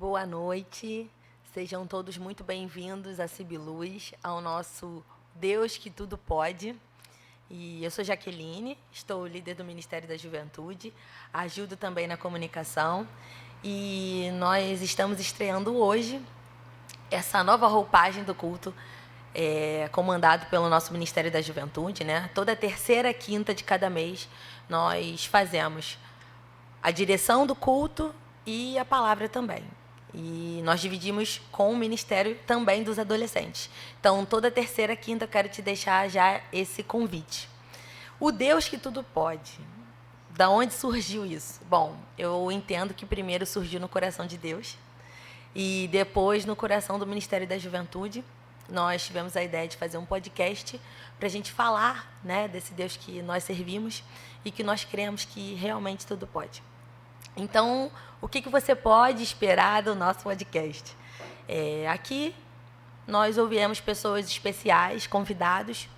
Boa noite, sejam todos muito bem-vindos à Cibiluz, ao nosso Deus que Tudo Pode. E eu sou Jaqueline, estou líder do Ministério da Juventude, ajudo também na comunicação e nós estamos estreando hoje essa nova roupagem do culto, comandado pelo nosso Ministério da Juventude, né? Toda terceira quinta de cada mês nós fazemos a direção do culto e a palavra também. E nós dividimos com o Ministério também dos adolescentes. Então, toda terceira quinta eu quero te deixar já esse convite. O Deus que tudo pode. Da onde surgiu isso? Bom, eu entendo que primeiro surgiu no coração de Deus e depois no coração do Ministério da Juventude. Nós tivemos a ideia de fazer um podcast para a gente falar, né, desse Deus que nós servimos e que nós cremos que realmente tudo pode. Então, o que você pode esperar do nosso podcast? Aqui nós ouviremos pessoas especiais, convidados,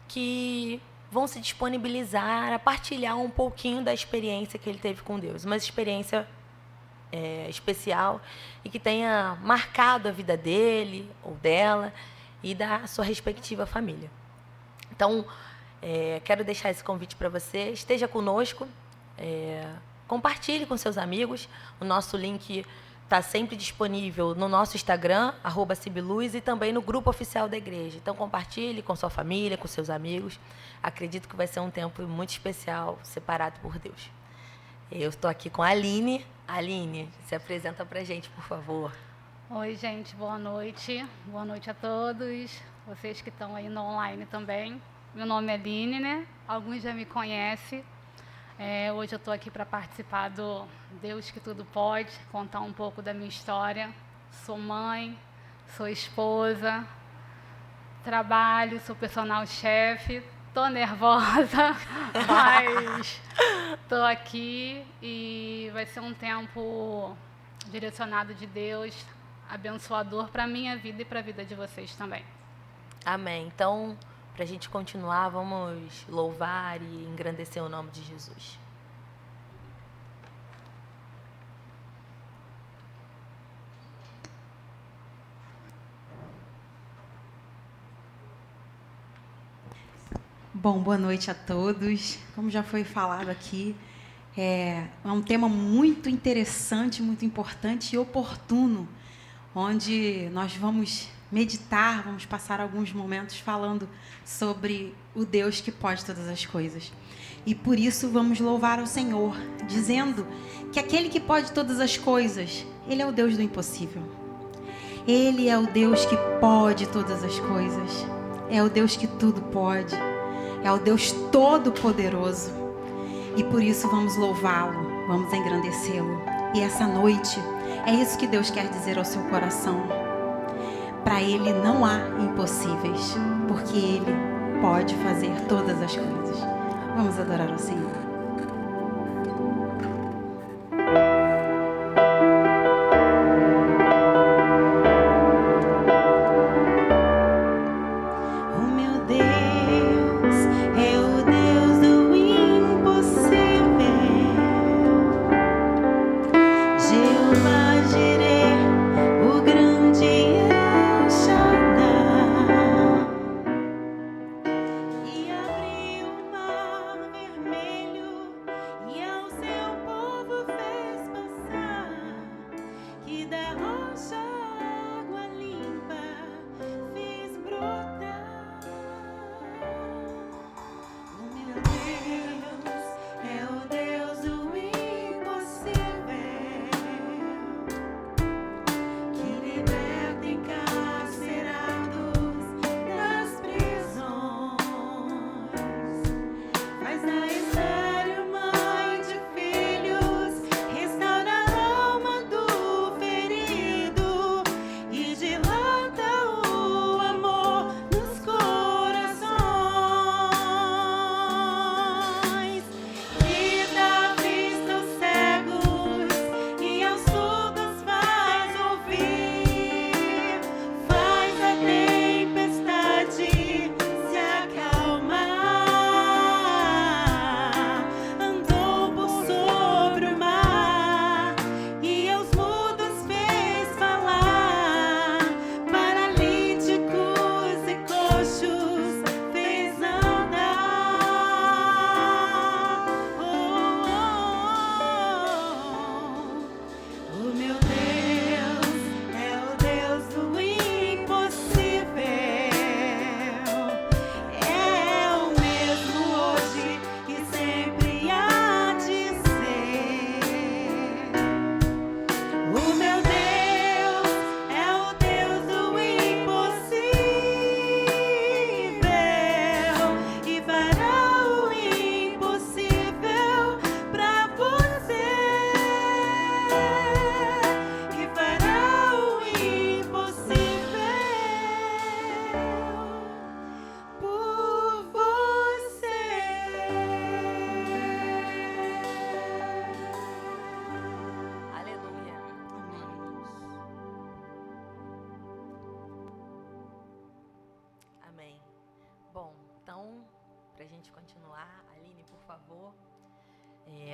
que vão se disponibilizar a partilhar um pouquinho da experiência que ele teve com Deus. Uma experiência especial e que tenha marcado a vida dele ou dela e da sua respectiva família. Então, quero deixar esse convite para você. Esteja conosco. Compartilhe com seus amigos. O nosso link está sempre disponível no nosso Instagram, @Cibiluz, e também no grupo oficial da igreja. Então, compartilhe com sua família, com seus amigos. Acredito que vai ser um tempo muito especial, separado por Deus. Eu estou aqui com a Aline. Aline, se apresenta para a gente, por favor. Oi, gente, boa noite. Boa noite a todos. Vocês que estão aí no online também. Meu nome é Aline, né? Alguns já me conhecem. Hoje eu estou aqui para participar do Deus que Tudo Pode, contar um pouco da minha história. Sou mãe, sou esposa, trabalho, sou personal chefe. Estou nervosa, mas estou aqui e vai ser um tempo direcionado de Deus, abençoador para a minha vida e para a vida de vocês também. Amém. Então, para a gente continuar, vamos louvar e engrandecer o nome de Jesus. Bom, boa noite a todos. Como já foi falado aqui, é um tema muito interessante, muito importante e oportuno, onde nós vamos meditar, vamos passar alguns momentos falando sobre o Deus que pode todas as coisas. E por isso vamos louvar ao Senhor, dizendo que aquele que pode todas as coisas, Ele é o Deus do impossível. Ele é o Deus que pode todas as coisas. É o Deus que tudo pode. É o Deus Todo-Poderoso. E por isso vamos louvá-lo, vamos engrandecê-lo. E essa noite, é isso que Deus quer dizer ao seu coração. Para Ele não há impossíveis, porque Ele pode fazer todas as coisas. Vamos adorar ao Senhor. E abri o mar vermelho. gente continuar, Aline, por favor,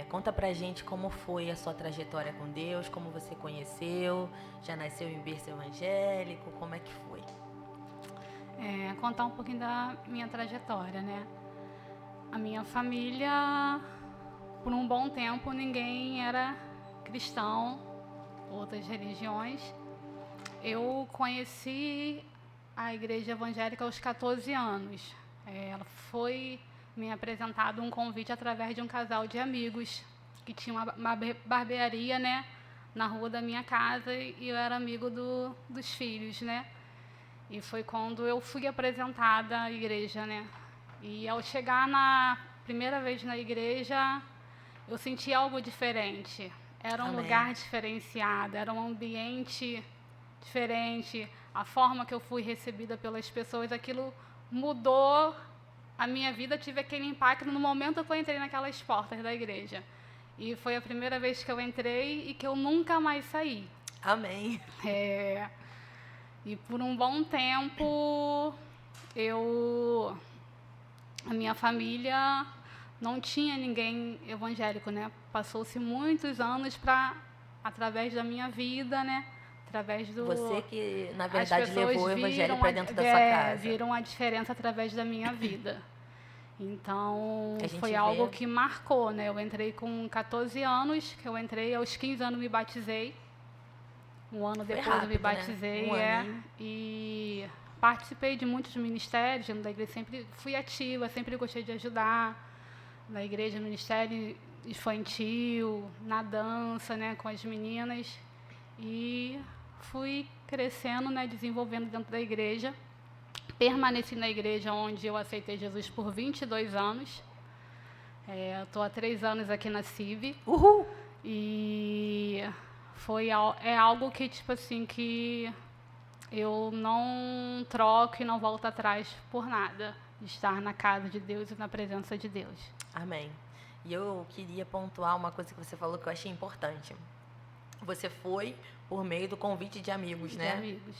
conta pra gente como foi a sua trajetória com Deus, como você conheceu, já nasceu em berço evangélico, como é que foi? Contar um pouquinho da minha trajetória, né? A minha família, por um bom tempo, ninguém era cristão, outras religiões. Eu conheci a igreja evangélica aos 14 anos. Ela foi me apresentado um convite através de um casal de amigos que tinha uma barbearia, né, na rua da minha casa, e eu era amigo dos filhos, né? E foi quando eu fui apresentada à igreja, né? E ao chegar na primeira vez na igreja, eu senti algo diferente. Era um Amém. lugar diferenciado, era um ambiente diferente. A forma que eu fui recebida pelas pessoas, aquilo mudou a minha vida. Tive aquele impacto no momento que eu entrei naquelas portas da igreja. E foi a primeira vez que eu entrei e que eu nunca mais saí. Amém. E por um bom tempo, a minha família não tinha ninguém evangélico, né? Passou-se muitos anos através da minha vida, né? Através do... Você que, na verdade, levou o evangelho viram para dentro da sua casa. Viram a diferença através da minha vida. Então, A gente foi vê. algo que marcou, né? Eu entrei com 14 anos, que eu entrei aos 15 anos me batizei. Um ano Foi depois rápido, eu me batizei, né? E participei de muitos ministérios da igreja, sempre fui ativa, sempre gostei de ajudar na igreja, no ministério infantil, na dança, né, com as meninas, e fui crescendo, né, desenvolvendo dentro da igreja. Permaneci na igreja onde eu aceitei Jesus por 22 anos. Estou há 3 anos aqui na CIV. Uhul! E é algo que, tipo assim, que eu não troco e não volto atrás por nada, de estar na casa de Deus e na presença de Deus. Amém. E eu queria pontuar uma coisa que você falou que eu achei importante. Você foi por meio do convite de amigos, né? De amigos.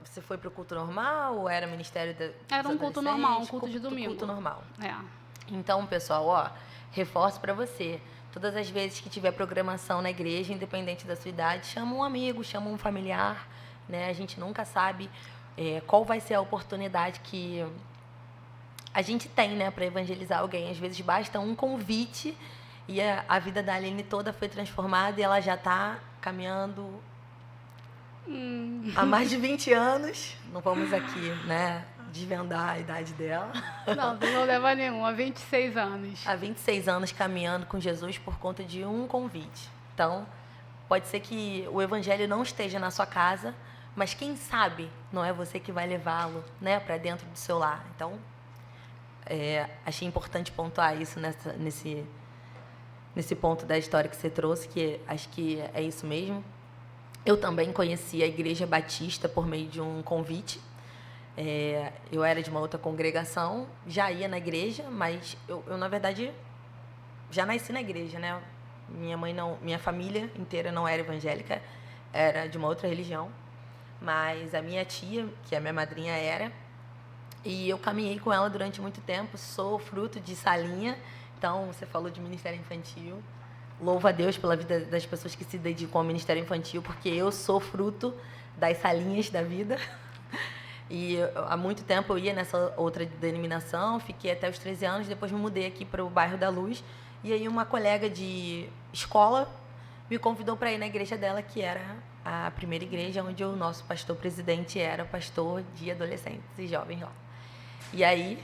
Você foi para o culto normal ou era ministério dos Era um culto normal, um culto de domingo. Culto normal. É. Então, pessoal, reforço para você. Todas as vezes que tiver programação na igreja, independente da sua idade, chama um amigo, chama um familiar, né? A gente nunca sabe qual vai ser a oportunidade que a gente tem, né, para evangelizar alguém. Às vezes basta um convite e a vida da Aline toda foi transformada e ela já está caminhando há mais de 20 anos. Não vamos aqui, né, desvendar a idade dela. Não problema nenhum, há 26 anos. Há 26 anos caminhando com Jesus por conta de um convite. Então, pode ser que o evangelho não esteja na sua casa, mas quem sabe não é você que vai levá-lo, né, para dentro do seu lar. Então, achei importante pontuar isso nesse ponto da história que você trouxe, que acho que é isso mesmo. Eu também conheci a Igreja Batista por meio de um convite. Eu era de uma outra congregação, já ia na igreja, mas eu na verdade, já nasci na igreja, né? Minha família inteira não era evangélica, era de uma outra religião, mas a minha tia, que é a minha madrinha, era, e eu caminhei com ela durante muito tempo, sou fruto de salinha. Então, você falou de ministério infantil, louvo a Deus pela vida das pessoas que se dedicam ao ministério infantil, porque eu sou fruto das salinhas da vida. E há muito tempo eu ia nessa outra denominação, fiquei até os 13 anos, depois me mudei aqui para o bairro da Luz. E aí uma colega de escola me convidou para ir na igreja dela, que era a primeira igreja onde o nosso pastor-presidente era pastor de adolescentes e jovens lá. E aí,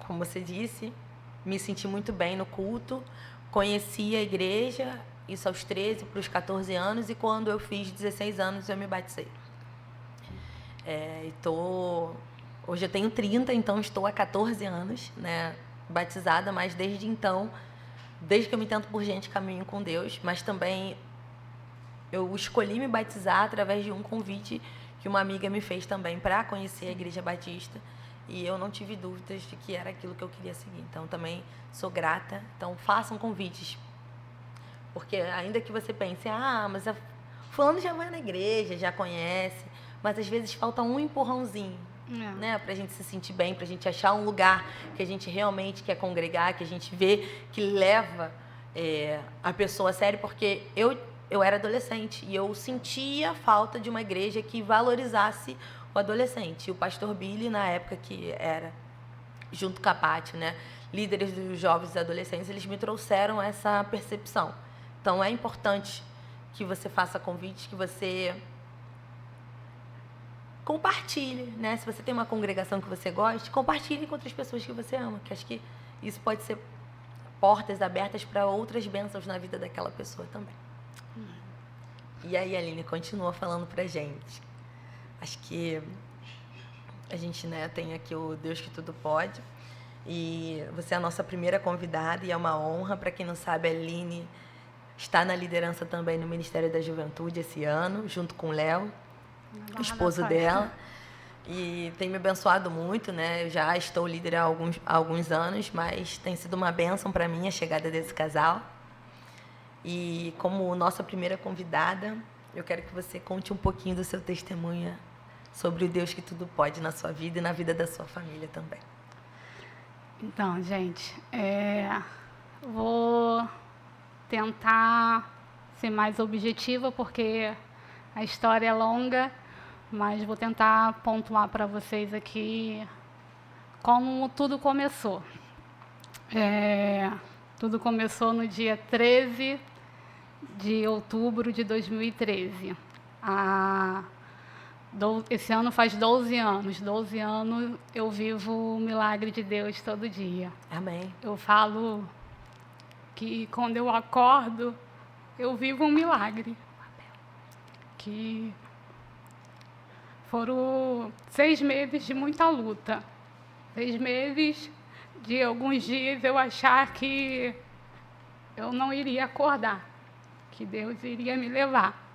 como você disse, me senti muito bem no culto, conheci a igreja, isso aos 13 para os 14 anos, e quando eu fiz 16 anos eu me batizei. Hoje eu tenho 30, então estou há 14 anos, né, batizada, mas desde então, desde que eu me entendo por gente, caminho com Deus, mas também eu escolhi me batizar através de um convite que uma amiga me fez também para conhecer a Igreja Batista, e eu não tive dúvidas de que era aquilo que eu queria seguir. Então, também sou grata. Então, façam convites. Porque ainda que você pense, mas fulano já vai na igreja, já conhece, mas às vezes falta um empurrãozinho, né? Pra gente se sentir bem, pra gente achar um lugar que a gente realmente quer congregar, que a gente vê que leva a pessoa a sério, porque eu era adolescente e eu sentia falta de uma igreja que valorizasse o adolescente. E o pastor Billy, na época que era, junto com a Paty, né, líderes dos jovens e adolescentes, eles me trouxeram essa percepção. Então, é importante que você faça convites, que você compartilhe, né? Se você tem uma congregação que você goste, compartilhe com outras pessoas que você ama, que acho que isso pode ser portas abertas para outras bênçãos na vida daquela pessoa também. E aí, Aline, continua falando pra gente. Acho que a gente, né, tem aqui o Deus que Tudo Pode. E você é a nossa primeira convidada e é uma honra. Para quem não sabe, a Aline está na liderança também no Ministério da Juventude esse ano, junto com o Léo, o esposo dela. E tem me abençoado muito, né? Eu já estou líder há alguns anos, mas tem sido uma bênção para mim a chegada desse casal. E como nossa primeira convidada, eu quero que você conte um pouquinho do seu testemunho sobre o Deus que Tudo Pode na sua vida e na vida da sua família também. Então, gente, vou tentar ser mais objetiva, porque a história é longa, mas vou tentar pontuar para vocês aqui como tudo começou. Tudo começou no dia 13 de outubro de 2013. Esse ano faz 12 anos. 12 anos eu vivo o milagre de Deus todo dia. Amém. Eu falo que quando eu acordo, eu vivo um milagre. Que foram 6 meses de muita luta. 6 meses de alguns dias eu achar que eu não iria acordar, que Deus iria me levar.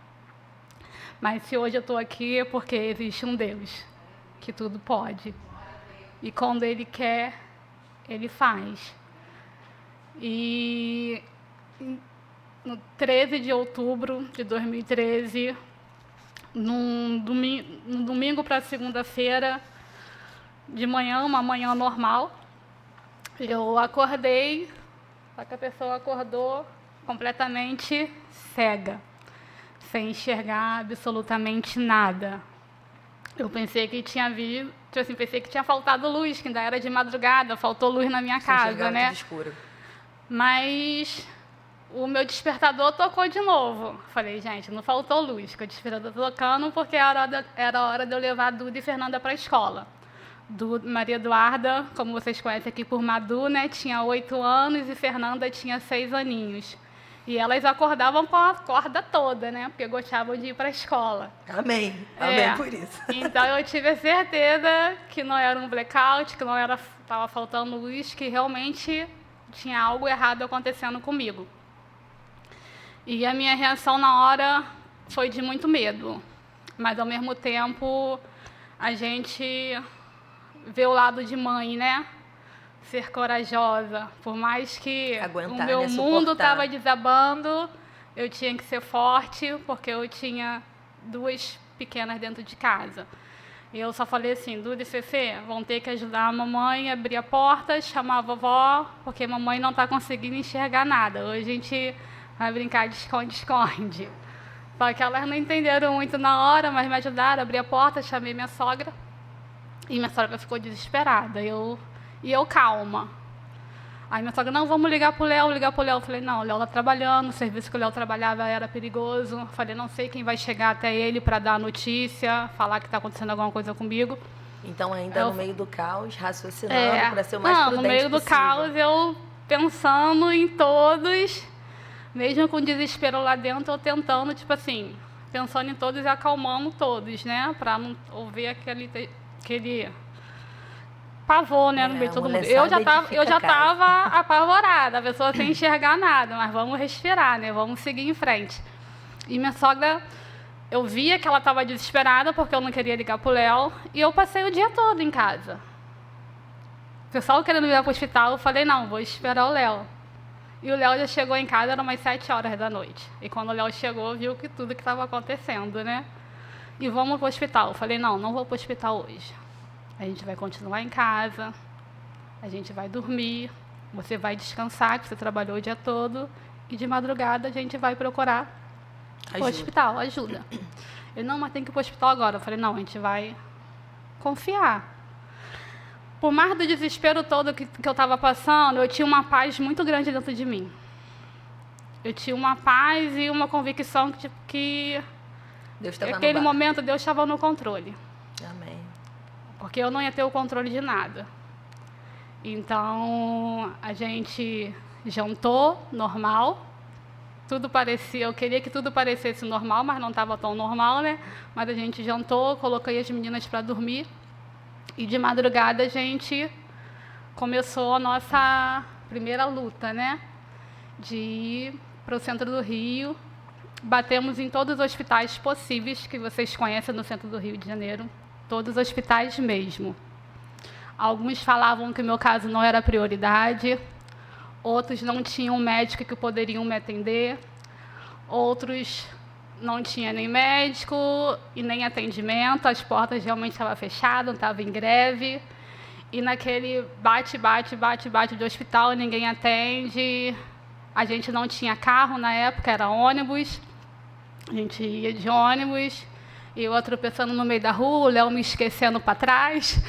Mas se hoje eu estou aqui é porque existe um Deus que tudo pode. E quando Ele quer, Ele faz. E no 13 de outubro de 2013, num domingo para segunda-feira, de manhã, uma manhã normal, eu acordei, só que a pessoa acordou completamente cega, sem enxergar absolutamente nada. Eu pensei que pensei que tinha faltado luz, que ainda era de madrugada, faltou luz na minha casa, né? Tudo escuro. Mas o meu despertador tocou de novo. Falei, gente, não faltou luz, que o despertador tocando porque era hora de eu levar a Duda e Fernanda para a escola. Maria Eduarda, como vocês conhecem aqui por Madu, né, tinha 8 anos e Fernanda tinha 6 aninhos. E elas acordavam com a corda toda, né, porque gostavam de ir para a escola. Amém. Amém por isso. Então eu tive a certeza que não era um blackout, que não estava faltando luz, que realmente tinha algo errado acontecendo comigo. E a minha reação na hora foi de muito medo. Mas, ao mesmo tempo, a gente vê o lado de mãe, né? Ser corajosa. Por mais que aguentar, o meu né? mundo estava desabando, eu tinha que ser forte, porque eu tinha 2 pequenas dentro de casa. E eu só falei assim, Duda e Fefe, vão ter que ajudar a mamãe a abrir a porta, chamar a vovó, porque a mamãe não está conseguindo enxergar nada. Hoje a gente vai brincar de esconde-esconde. Só que elas não entenderam muito na hora, mas me ajudaram a abrir a porta, chamei minha sogra. E minha sogra ficou desesperada. E eu calma. Aí minha sogra, não, vamos ligar para o Léo, Eu falei, não, o Léo está trabalhando, o serviço que o Léo trabalhava era perigoso. Eu falei, não sei quem vai chegar até ele para dar a notícia, falar que está acontecendo alguma coisa comigo. Então, ainda no meio do caos, raciocinando para ser o mais prudente no meio do possível. caos, eu pensando em todos, mesmo com desespero lá dentro, eu tentando, tipo assim, pensando em todos e acalmando todos, né? Para não ouvir aquele pavor, né, no meio de todo mundo. Eu já estava apavorada, a pessoa sem enxergar nada, mas vamos respirar, né? Vamos seguir em frente. E minha sogra, eu via que ela estava desesperada porque eu não queria ligar para o Léo, e eu passei o dia todo em casa. O pessoal querendo me levar para o hospital, eu falei, não, vou esperar o Léo. E o Léo já chegou em casa, eram umas 7 horas da noite. E quando o Léo chegou, viu que tudo que estava acontecendo, né? E vamos para o hospital. Eu falei, não vou para o hospital hoje. A gente vai continuar em casa, a gente vai dormir, você vai descansar, que você trabalhou o dia todo, e de madrugada a gente vai procurar o hospital, ajuda. Ele, não, mas tem que ir para o hospital agora. Eu falei, não, a gente vai confiar. Por mais do desespero todo que eu estava passando, eu tinha uma paz muito grande dentro de mim. Eu tinha uma paz e uma convicção que naquele momento Deus estava no controle. Amém. Porque eu não ia ter o controle de nada. Então, a gente jantou normal. Tudo parecia, eu queria que tudo parecesse normal, mas não estava tão normal, né? Mas a gente jantou, coloquei as meninas para dormir. E de madrugada a gente começou a nossa primeira luta, né? De ir para o centro do Rio. Batemos em todos os hospitais possíveis que vocês conhecem no centro do Rio de Janeiro. Todos os hospitais mesmo. Alguns falavam que o meu caso não era prioridade. Outros não tinham médico que poderiam me atender. Outros não tinha nem médico e nem atendimento. As portas realmente estavam fechadas, estavam em greve. E naquele bate de hospital, ninguém atende. A gente não tinha carro na época, era ônibus. A gente ia de ônibus. E eu tropeçando no meio da rua, o Léo me esquecendo para trás.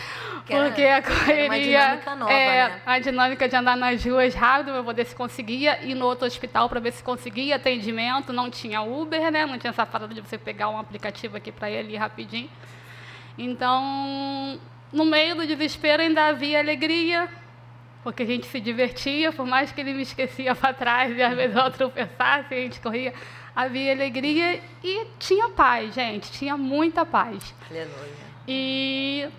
Porque a correria, uma dinâmica nova, né? A dinâmica de andar nas ruas rápido para ver se conseguia ir no outro hospital para ver se conseguia atendimento. Não tinha Uber, né? Não tinha essa parada de você pegar um aplicativo aqui para ele ir rapidinho. Então, no meio do desespero ainda havia alegria, porque a gente se divertia, por mais que ele me esquecia para trás e às vezes eu tropeçasse, a gente corria. Havia alegria e tinha paz, gente, tinha muita paz. Aleluia. E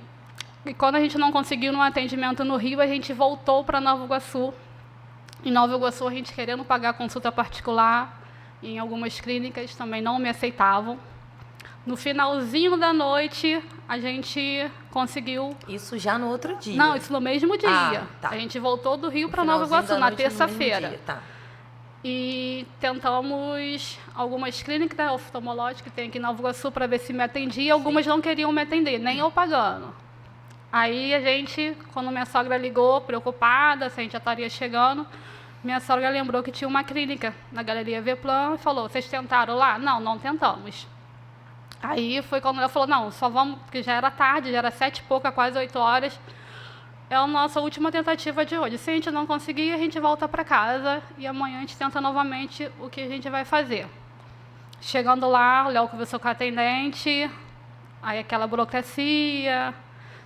quando a gente não conseguiu um atendimento no Rio, a gente voltou para Nova Iguaçu. Em Nova Iguaçu, a gente querendo pagar consulta particular, em algumas clínicas também não me aceitavam. No finalzinho da noite, a gente conseguiu... Isso já no outro dia? Não, isso no mesmo dia. Tá. A gente voltou do Rio para Nova Iguaçu, na terça-feira. Tá. E tentamos algumas clínicas oftalmológicas que tem aqui em Nova Iguaçu para ver se me atendia. Algumas não queriam me atender, nem eu pagando. Aí a gente, quando minha sogra ligou, preocupada, se a gente já estaria chegando, minha sogra lembrou que tinha uma clínica na Galeria Veplan e falou, vocês tentaram lá? Não, não tentamos. Aí foi quando ela falou, não, só vamos, porque já era tarde, já era 7 e pouca, quase 8 horas. É a nossa última tentativa de hoje. Se a gente não conseguir, a gente volta para casa e amanhã a gente tenta novamente o que a gente vai fazer. Chegando lá, o Léo conversou com a atendente, aí aquela burocracia,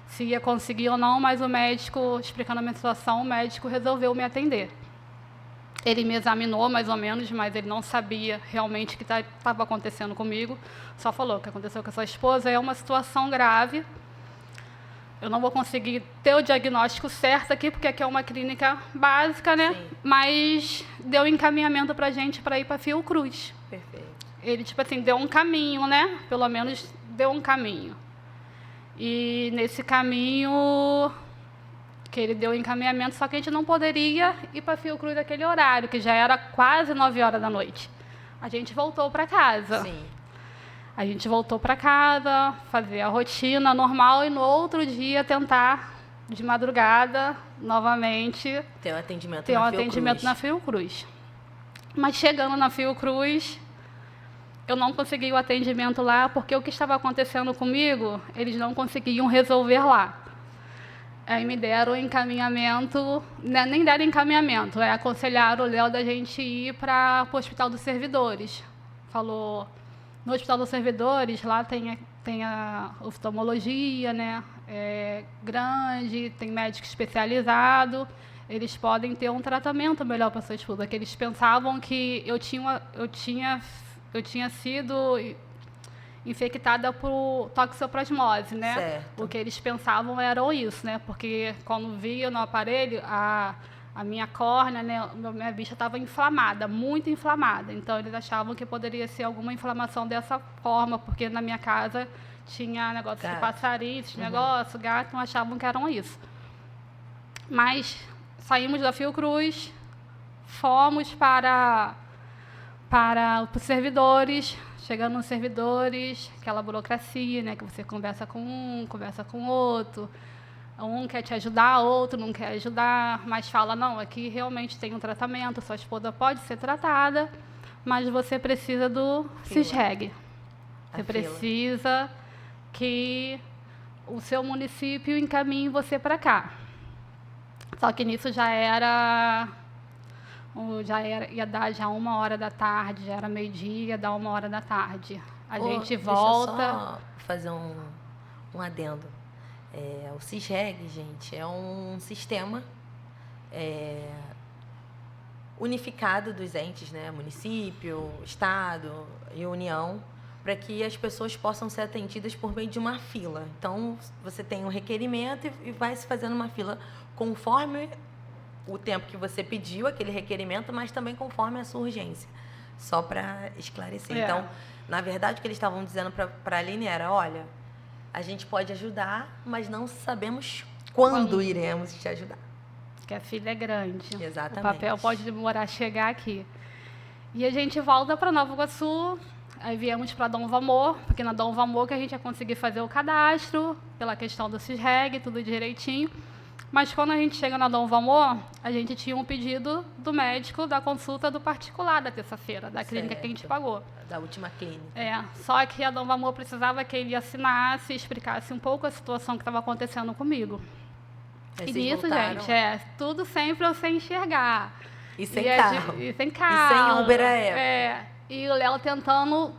se ia conseguir ou não, mas o médico, explicando a minha situação, o médico resolveu me atender. Ele me examinou, mais ou menos, mas ele não sabia realmente o que estava acontecendo comigo. Só falou, o que aconteceu com a sua esposa é uma situação grave. Eu não vou conseguir ter o diagnóstico certo aqui, porque aqui é uma clínica básica, né? Sim. Mas deu encaminhamento para a gente para ir para Fiocruz. Perfeito. Ele, tipo assim, deu um caminho, né? Pelo menos deu um caminho. E nesse caminho que ele deu encaminhamento, só que a gente não poderia ir para Fiocruz naquele horário, que já era quase 9 horas da noite. A gente voltou para casa. Sim. A gente voltou para casa, fazer a rotina normal e no outro dia tentar, de madrugada, novamente, Ter um atendimento ter na um Fiocruz. atendimento na Fiocruz. Mas chegando na Fiocruz, eu não consegui o atendimento lá, porque o que estava acontecendo comigo, eles não conseguiam resolver lá. Aí me deram encaminhamento, né, nem deram encaminhamento, aconselharam o Léo da gente ir para o Hospital dos Servidores. Falou, no Hospital dos Servidores, lá tem a oftalmologia, né, grande, tem médico especializado, eles podem ter um tratamento melhor para sua esposa, que eles pensavam que eu tinha sido infectada por toxoplasmose, né? Certo. O que eles pensavam era isso, né? Porque quando via no aparelho, a minha córnea, né, minha vista estava inflamada, muito inflamada. Então, eles achavam que poderia ser alguma inflamação dessa forma, porque na minha casa tinha negócio de passarinho, esse negócio, gato, não achavam que eram isso. Mas saímos da Fiocruz, fomos para para os servidores. Chegando nos servidores, aquela burocracia, né, que você conversa com um, conversa com outro. Um quer te ajudar, outro não quer ajudar, mas fala, não, aqui realmente tem um tratamento, sua esposa pode ser tratada, mas você precisa do CISREG. Você precisa que o seu município encaminhe você para cá. Só que nisso ia dar já 1h da tarde, já era meio-dia, ia dar 1h da tarde. A gente volta... Deixa eu só fazer um adendo. O CISREG, gente, é um sistema unificado dos entes, né? Município, Estado e União, para que as pessoas possam ser atendidas por meio de uma fila. Então, você tem um requerimento e vai se fazendo uma fila conforme o tempo que você pediu aquele requerimento, mas também conforme a sua urgência, só para esclarecer. Então, na verdade, o que eles estavam dizendo para a Aline era, olha, a gente pode ajudar, mas não sabemos quando iremos te ajudar. Porque a fila é grande. Exatamente. O papel pode demorar a chegar aqui. E a gente volta para Nova Iguaçu, aí viemos para Dom Valmor, porque na Dom Valmor que a gente ia conseguir fazer o cadastro, pela questão do CISREG, tudo direitinho. Mas quando a gente chega na Dom Valmor, a gente tinha um pedido do médico da consulta do particular da terça-feira, da clínica que a gente pagou. Da última clínica. Só que a Dom Valmor precisava que ele assinasse e explicasse um pouco a situação que estava acontecendo comigo. E nisso, gente, tudo sempre eu sem enxergar. E sem carro. E sem carro. E sem Uber à época. E o Léo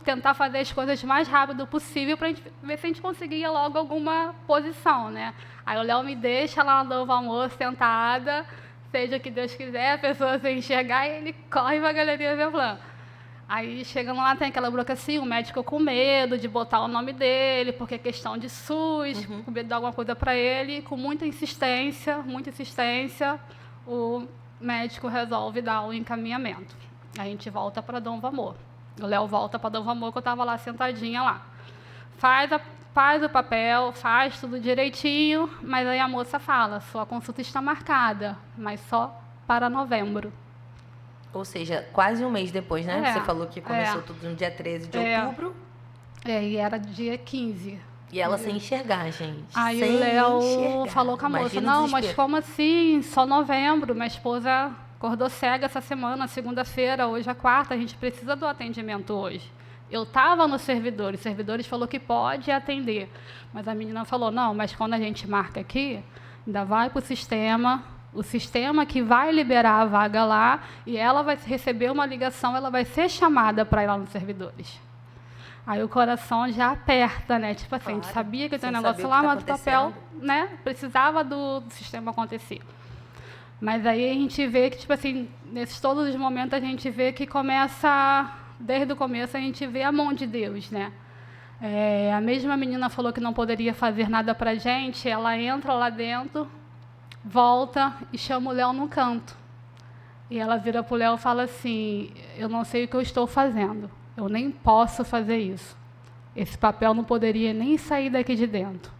tentar fazer as coisas mais rápido possível para a gente ver se a gente conseguia logo alguma posição, né? Aí o Léo me deixa lá no Dom Valmor sentada, seja o que Deus quiser, a pessoa sem enxergar, e ele corre para a Galeria Veblan. Aí, chegando lá, tem aquela burocracia, o médico com medo de botar o nome dele, porque é questão de SUS, com medo de dar alguma coisa para ele. Com muita insistência, o médico resolve dar o encaminhamento. A gente volta para Dom Valmor. O Léo volta para Dom Valmor, que eu estava lá sentadinha lá. Faz o papel, faz tudo direitinho, mas aí a moça fala, sua consulta está marcada, mas só para novembro. Ou seja, quase um mês depois, né? Você falou que começou tudo no dia 13 de outubro. E era dia 15. E ela sem enxergar, gente. Aí o Léo falou com a moça, não, mas como assim? Só novembro, minha esposa acordou cega essa semana, segunda-feira, hoje é quarta, a gente precisa do atendimento hoje. Eu estava nos servidores, os servidores falaram que pode atender. Mas a menina falou, não, mas quando a gente marca aqui, ainda vai para o sistema que vai liberar a vaga lá, e ela vai receber uma ligação, ela vai ser chamada para ir lá nos servidores. Aí o coração já aperta, né? Tipo assim, claro, a gente sabia que tem um negócio lá, mas o papel, né, precisava do sistema acontecer. Mas aí a gente vê que, tipo assim, nesses todos os momentos, a gente vê que começa, desde o começo, a gente vê a mão de Deus, né? A mesma menina falou que não poderia fazer nada para a gente, ela entra lá dentro, volta e chama o Léo no canto. E ela vira para o Léo e fala assim, eu não sei o que eu estou fazendo, eu nem posso fazer isso. Esse papel não poderia nem sair daqui de dentro.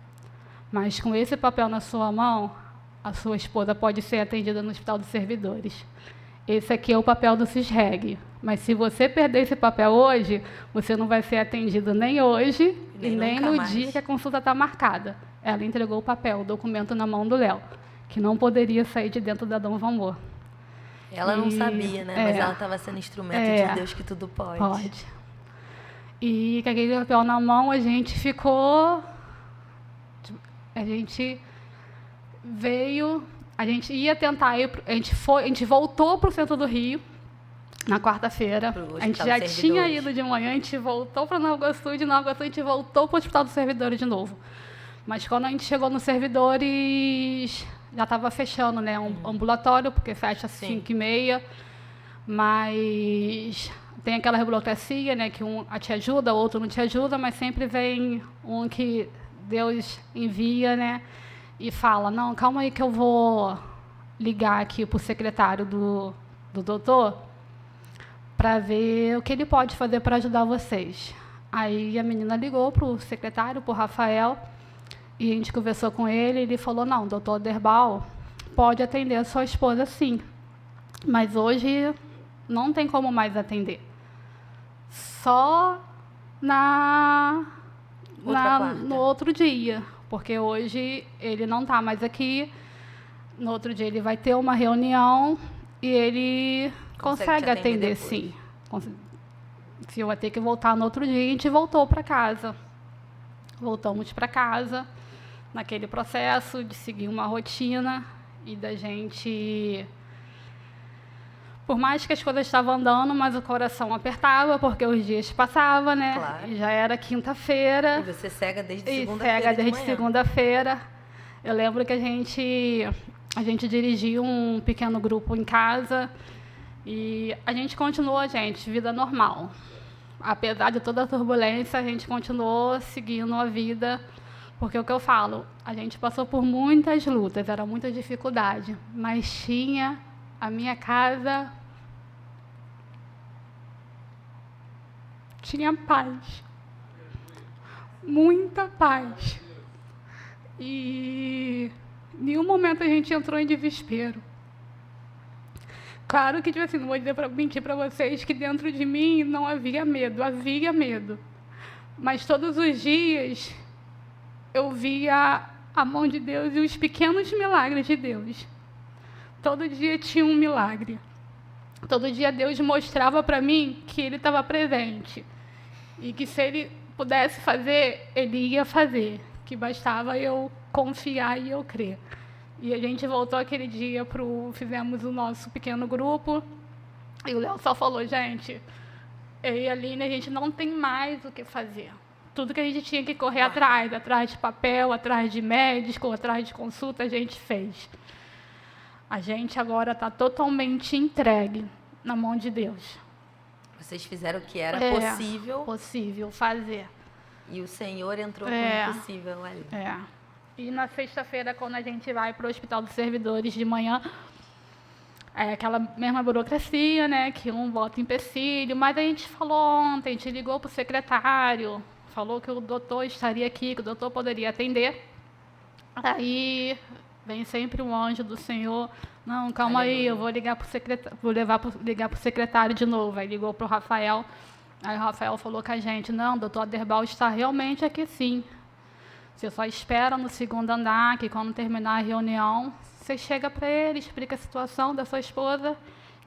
Mas com esse papel na sua mão, a sua esposa pode ser atendida no Hospital dos Servidores. Esse aqui é o papel do CISREG. Mas se você perder esse papel hoje, você não vai ser atendido nem hoje e nem no dia que a consulta está marcada. Ela entregou o papel, o documento na mão do Léo, que não poderia sair de dentro da Dom Valmor. Ela não sabia, né? Mas ela estava sendo instrumento de Deus que tudo pode. Pode. E com aquele papel na mão, a gente ficou... A gente veio... A gente ia tentar ir... A gente voltou para o centro do Rio, na quarta-feira. A gente já tinha ido de manhã, a gente voltou para Nova Iguaçu, e de Nova Iguaçu a gente voltou para o Hospital dos Servidores de novo. Mas quando a gente chegou nos servidores, já estava fechando, né? Um ambulatório, porque fecha às 5h30. Mas tem aquela burocracia, né? Que um te ajuda, o outro não te ajuda, mas sempre vem um que Deus envia, né? E fala, não, calma aí que eu vou ligar aqui para o secretário do doutor para ver o que ele pode fazer para ajudar vocês. Aí a menina ligou para o secretário, para o Rafael, e a gente conversou com ele, e ele falou, não, o doutor Derbal pode atender a sua esposa sim, mas hoje não tem como mais atender. só no outro dia, porque hoje ele não está mais aqui. No outro dia ele vai ter uma reunião e ele consegue atender sim. Se eu vou ter que voltar no outro dia, a gente voltou para casa. Voltamos para casa, naquele processo de seguir uma rotina e da gente... Por mais que as coisas estavam andando, mas o coração apertava, porque os dias passavam, né? Claro. E já era quinta-feira. E você cega desde segunda-feira. Cega desde segunda-feira. Eu lembro que a gente dirigia um pequeno grupo em casa e a gente continuou, vida normal. Apesar de toda a turbulência, a gente continuou seguindo a vida, porque o que eu falo, a gente passou por muitas lutas, era muita dificuldade, mas tinha a minha casa, tinha paz, muita paz. E em nenhum momento a gente entrou em desespero. Claro que, não vou mentir para vocês que dentro de mim não havia medo, Mas todos os dias eu via a mão de Deus e os pequenos milagres de Deus. Todo dia tinha um milagre. Todo dia Deus mostrava para mim que Ele estava presente. E que se Ele pudesse fazer, Ele ia fazer. Que bastava eu confiar e eu crer. E a gente voltou aquele dia, fizemos o nosso pequeno grupo. E o Léo só falou, gente, eu e a Aline, a gente não tem mais o que fazer. Tudo que a gente tinha que correr atrás de papel, atrás de médico, atrás de consulta, a gente fez. A gente agora está totalmente entregue na mão de Deus. Vocês fizeram o que era possível fazer. E o Senhor entrou com o impossível ali. E na sexta-feira, quando a gente vai para o Hospital dos Servidores de manhã, é aquela mesma burocracia, né, que um bota empecilho, mas a gente falou ontem, a gente ligou para o secretário, falou que o doutor estaria aqui, que o doutor poderia atender. Aí vem sempre um anjo do Senhor, não, calma aí, eu vou ligar para o secretário, ligar para o secretário de novo. Aí ligou para o Rafael, aí o Rafael falou com a gente, não, o doutor Aderbal está realmente aqui sim. Você só espera no segundo andar, que quando terminar a reunião, você chega para ele, explica a situação da sua esposa,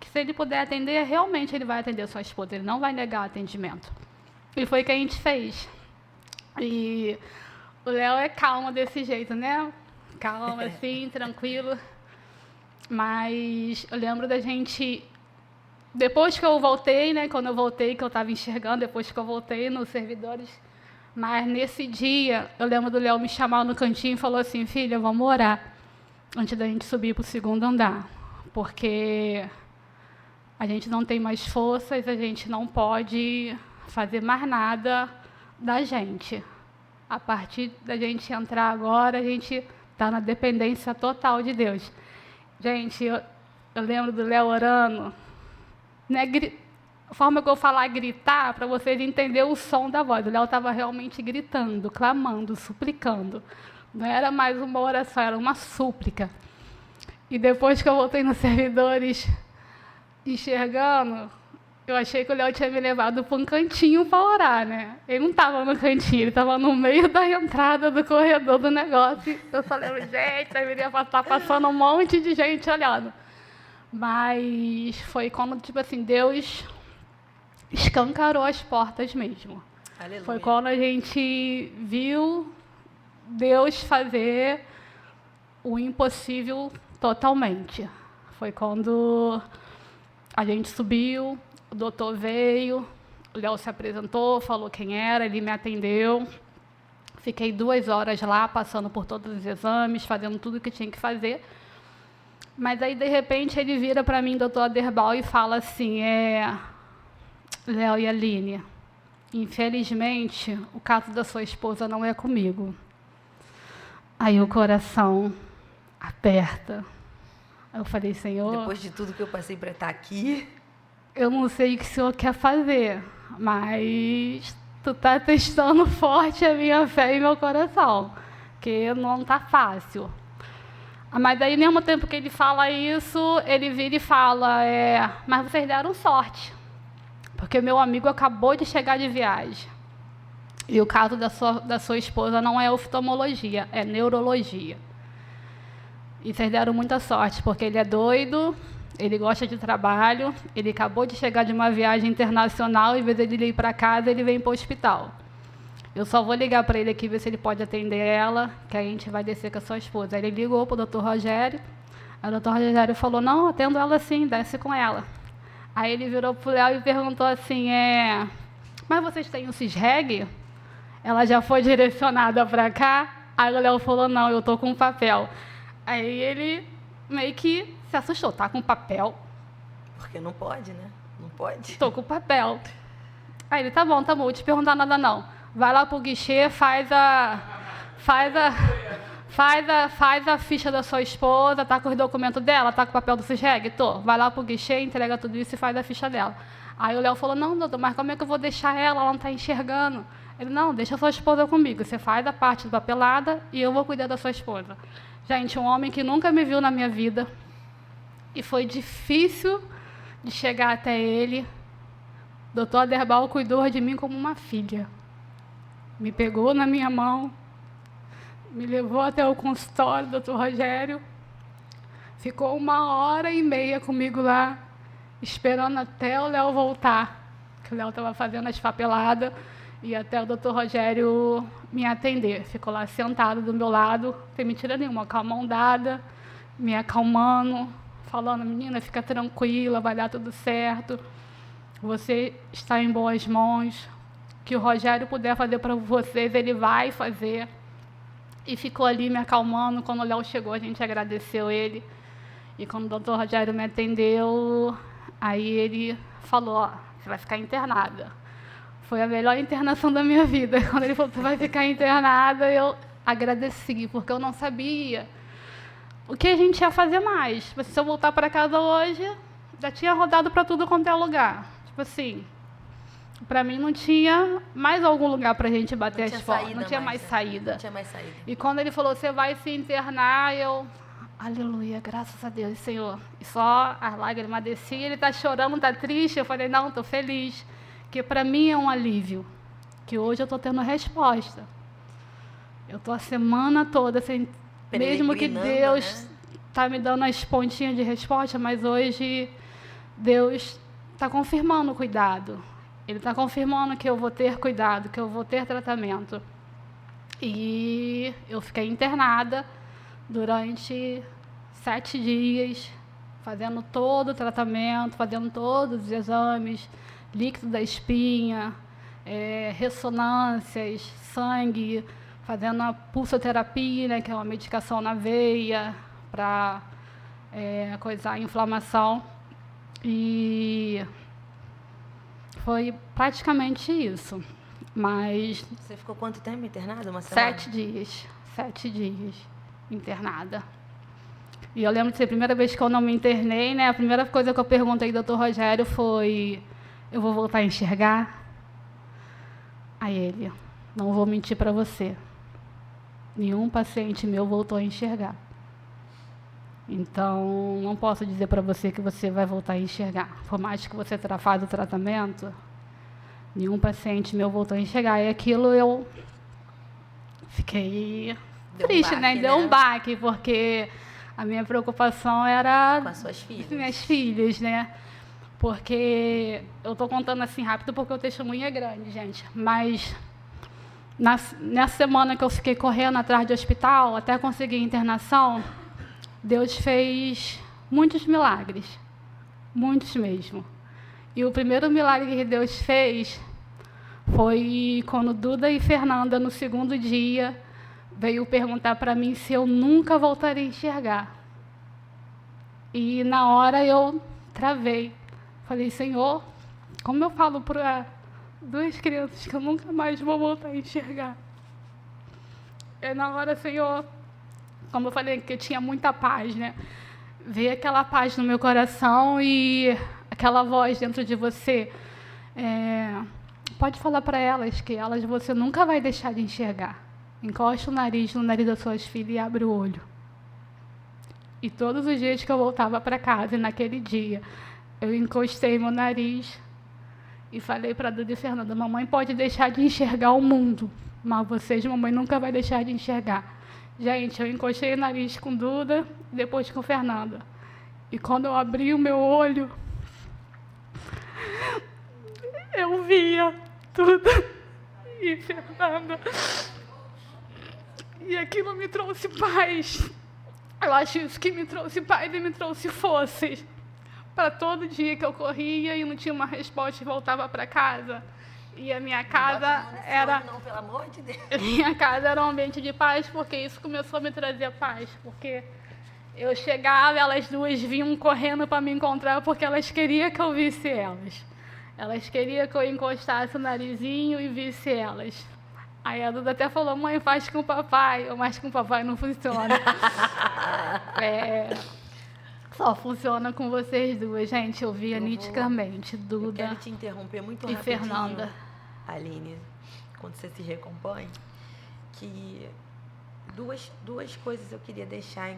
que se ele puder atender, realmente ele vai atender a sua esposa, ele não vai negar o atendimento. E foi o que a gente fez. E o Léo é calmo desse jeito, né? Calmo, assim, tranquilo. Mas eu lembro da gente... Depois que eu voltei, né? Quando eu voltei, que eu estava enxergando, depois que eu voltei nos servidores... Mas nesse dia, eu lembro do Léo me chamar no cantinho e falou assim, filha, vamos orar antes da gente subir para o segundo andar, porque a gente não tem mais forças, a gente não pode fazer mais nada da gente. A partir da gente entrar agora, a gente está na dependência total de Deus. Gente, eu lembro do Léo orando, né, a forma que eu falar gritar, para vocês entenderem o som da voz. O Léo estava realmente gritando, clamando, suplicando. Não era mais uma oração, era uma súplica. E depois que eu voltei nos servidores, enxergando, eu achei que o Léo tinha me levado para um cantinho para orar, né? Ele não estava no cantinho, ele estava no meio da entrada do corredor do negócio. Eu só lembro, gente, deveria estar passando um monte de gente olhando. Mas foi quando, Deus escancarou as portas mesmo. Aleluia. Foi quando a gente viu Deus fazer o impossível totalmente. Foi quando a gente subiu, o doutor veio, o Léo se apresentou, falou quem era, ele me atendeu. Fiquei 2 horas lá, passando por todos os exames, fazendo tudo o que tinha que fazer. Mas aí, de repente, ele vira para mim, doutor Aderbal, e fala assim, Léo e Aline, infelizmente, o caso da sua esposa não é comigo. Aí o coração aperta. Aí eu falei, Senhor... Depois de tudo que eu passei para estar aqui... Eu não sei o que o Senhor quer fazer, mas tu está testando forte a minha fé e meu coração, porque não está fácil. Mas daí, ao mesmo tempo que ele fala isso, ele vira e fala, mas vocês deram sorte. porque meu amigo acabou de chegar de viagem. E o caso da sua esposa não é oftalmologia, é neurologia. E vocês deram muita sorte, porque ele é doido, ele gosta de trabalho, ele acabou de chegar de uma viagem internacional, em vez de ele ir para casa, ele vem para o hospital. Eu só vou ligar para ele aqui, ver se ele pode atender ela, que a gente vai descer com a sua esposa. Aí ele ligou para o Dr. Rogério, aí o Dr. Rogério falou, não, atendo ela sim, desce com ela. Aí ele virou para o Léo e perguntou assim, mas vocês têm um CISREG? Ela já foi direcionada para cá? Aí o Léo falou, não, eu estou com um papel. Aí ele meio que se assustou, tá com papel? Porque não pode, né? Não pode. Estou com papel. Aí ele, tá bom, vou te perguntar nada não. Vai lá pro guichê, faz a ficha da sua esposa, tá com os documentos dela, tá com o papel do CISREG? Tô. Vai lá pro guichê, entrega tudo isso e faz a ficha dela. Aí o Léo falou, não, doutor, mas como é que eu vou deixar ela? Ela não está enxergando. Ele, não, deixa a sua esposa comigo. Você faz a parte da papelada e eu vou cuidar da sua esposa. Gente, um homem que nunca me viu na minha vida. E foi difícil de chegar até ele. Doutor Aderbal cuidou de mim como uma filha. Me pegou na minha mão, me levou até o consultório do doutor Rogério. Ficou 1h30 comigo lá, esperando até o Léo voltar. Que o Léo estava fazendo as papeladas. E até o doutor Rogério me atender. Ficou lá sentado do meu lado, sem mentira nenhuma, com a mão dada, me acalmando, falando, menina, fica tranquila, vai dar tudo certo. Você está em boas mãos. O que o Rogério puder fazer para vocês, ele vai fazer. E ficou ali me acalmando. Quando o Léo chegou, a gente agradeceu ele. E quando o doutor Rogério me atendeu, aí ele falou, ó, você vai ficar internada. Foi a melhor internação da minha vida. Quando ele falou, você vai ficar internada, eu agradeci, porque eu não sabia o que a gente ia fazer mais. Tipo, se eu voltar para casa hoje, já tinha rodado para tudo quanto é lugar. Tipo assim, para mim não tinha mais algum lugar para a gente bater as portas. Não tinha mais saída. Não tinha mais saída. E quando ele falou, você vai se internar, eu... Aleluia, graças a Deus, Senhor. E só as lágrimas desciam, ele está chorando, está triste. Eu falei, não, estou feliz. Que para mim é um alívio, que hoje eu estou tendo resposta. Eu estou a semana toda, sem, mesmo que Deus está me dando as pontinhas de resposta, mas hoje Deus está confirmando o cuidado. Ele está confirmando que eu vou ter cuidado, que eu vou ter tratamento. E eu fiquei internada durante 7 dias, fazendo todo o tratamento, fazendo todos os exames, líquido da espinha, ressonâncias, sangue, fazendo a pulsoterapia, né, que é uma medicação na veia para coisar a inflamação. E foi praticamente isso. Mas... Você ficou quanto tempo internada? Uma semana? 7 dias. 7 dias internada. E eu lembro que a primeira vez que eu não me internei, né, a primeira coisa que eu perguntei ao doutor Rogério foi... Eu vou voltar a enxergar? Aí ele, não vou mentir para você. Nenhum paciente meu voltou a enxergar. Então, não posso dizer para você que você vai voltar a enxergar. Por mais que você faça o tratamento, nenhum paciente meu voltou a enxergar. E aquilo eu fiquei triste, né? Deu um baque, porque a minha preocupação era com as suas filhas. Minhas filhas, né? Porque eu estou contando assim rápido porque o testemunho é grande, gente. Mas nessa semana que eu fiquei correndo atrás de hospital, até conseguir internação, Deus fez muitos milagres. Muitos mesmo. E o primeiro milagre que Deus fez foi quando Duda e Fernanda, no segundo dia, veio perguntar para mim se eu nunca voltaria a enxergar. E na hora eu travei. Falei, Senhor, como eu falo para 2 crianças que eu nunca mais vou voltar a enxergar? E na hora, Senhor, como eu falei que eu tinha muita paz, né? Veio aquela paz no meu coração e aquela voz dentro de você. Pode falar para elas que você nunca vai deixar de enxergar. Encosta o nariz no nariz das suas filhas e abre o olho. E todos os dias que eu voltava para casa, e naquele dia, eu encostei meu nariz e falei para Duda e Fernanda, mamãe pode deixar de enxergar o mundo, mas vocês, mamãe nunca vai deixar de enxergar. Gente, eu encostei o nariz com Duda e depois com Fernanda. E quando eu abri o meu olho, eu via Duda e Fernanda. E aquilo me trouxe paz. Eu acho isso que me trouxe paz e me trouxe forças. Para todo dia que eu corria e não tinha uma resposta e voltava para casa. E a minha casa era... Não, pelo amor de Deus. Minha casa era um ambiente de paz, porque isso começou a me trazer paz. Porque eu chegava, elas duas vinham correndo para me encontrar, porque elas queriam que eu visse elas. Elas queriam que eu encostasse o narizinho e visse elas. Aí a Duda até falou, mãe, faz com o papai. Mas com o papai não funciona. Só funciona com vocês duas, gente. Eu via nitidamente. Duda. Eu quero te interromper muito e rapidinho, Fernanda. Aline, quando você se recompõe, que duas coisas eu queria deixar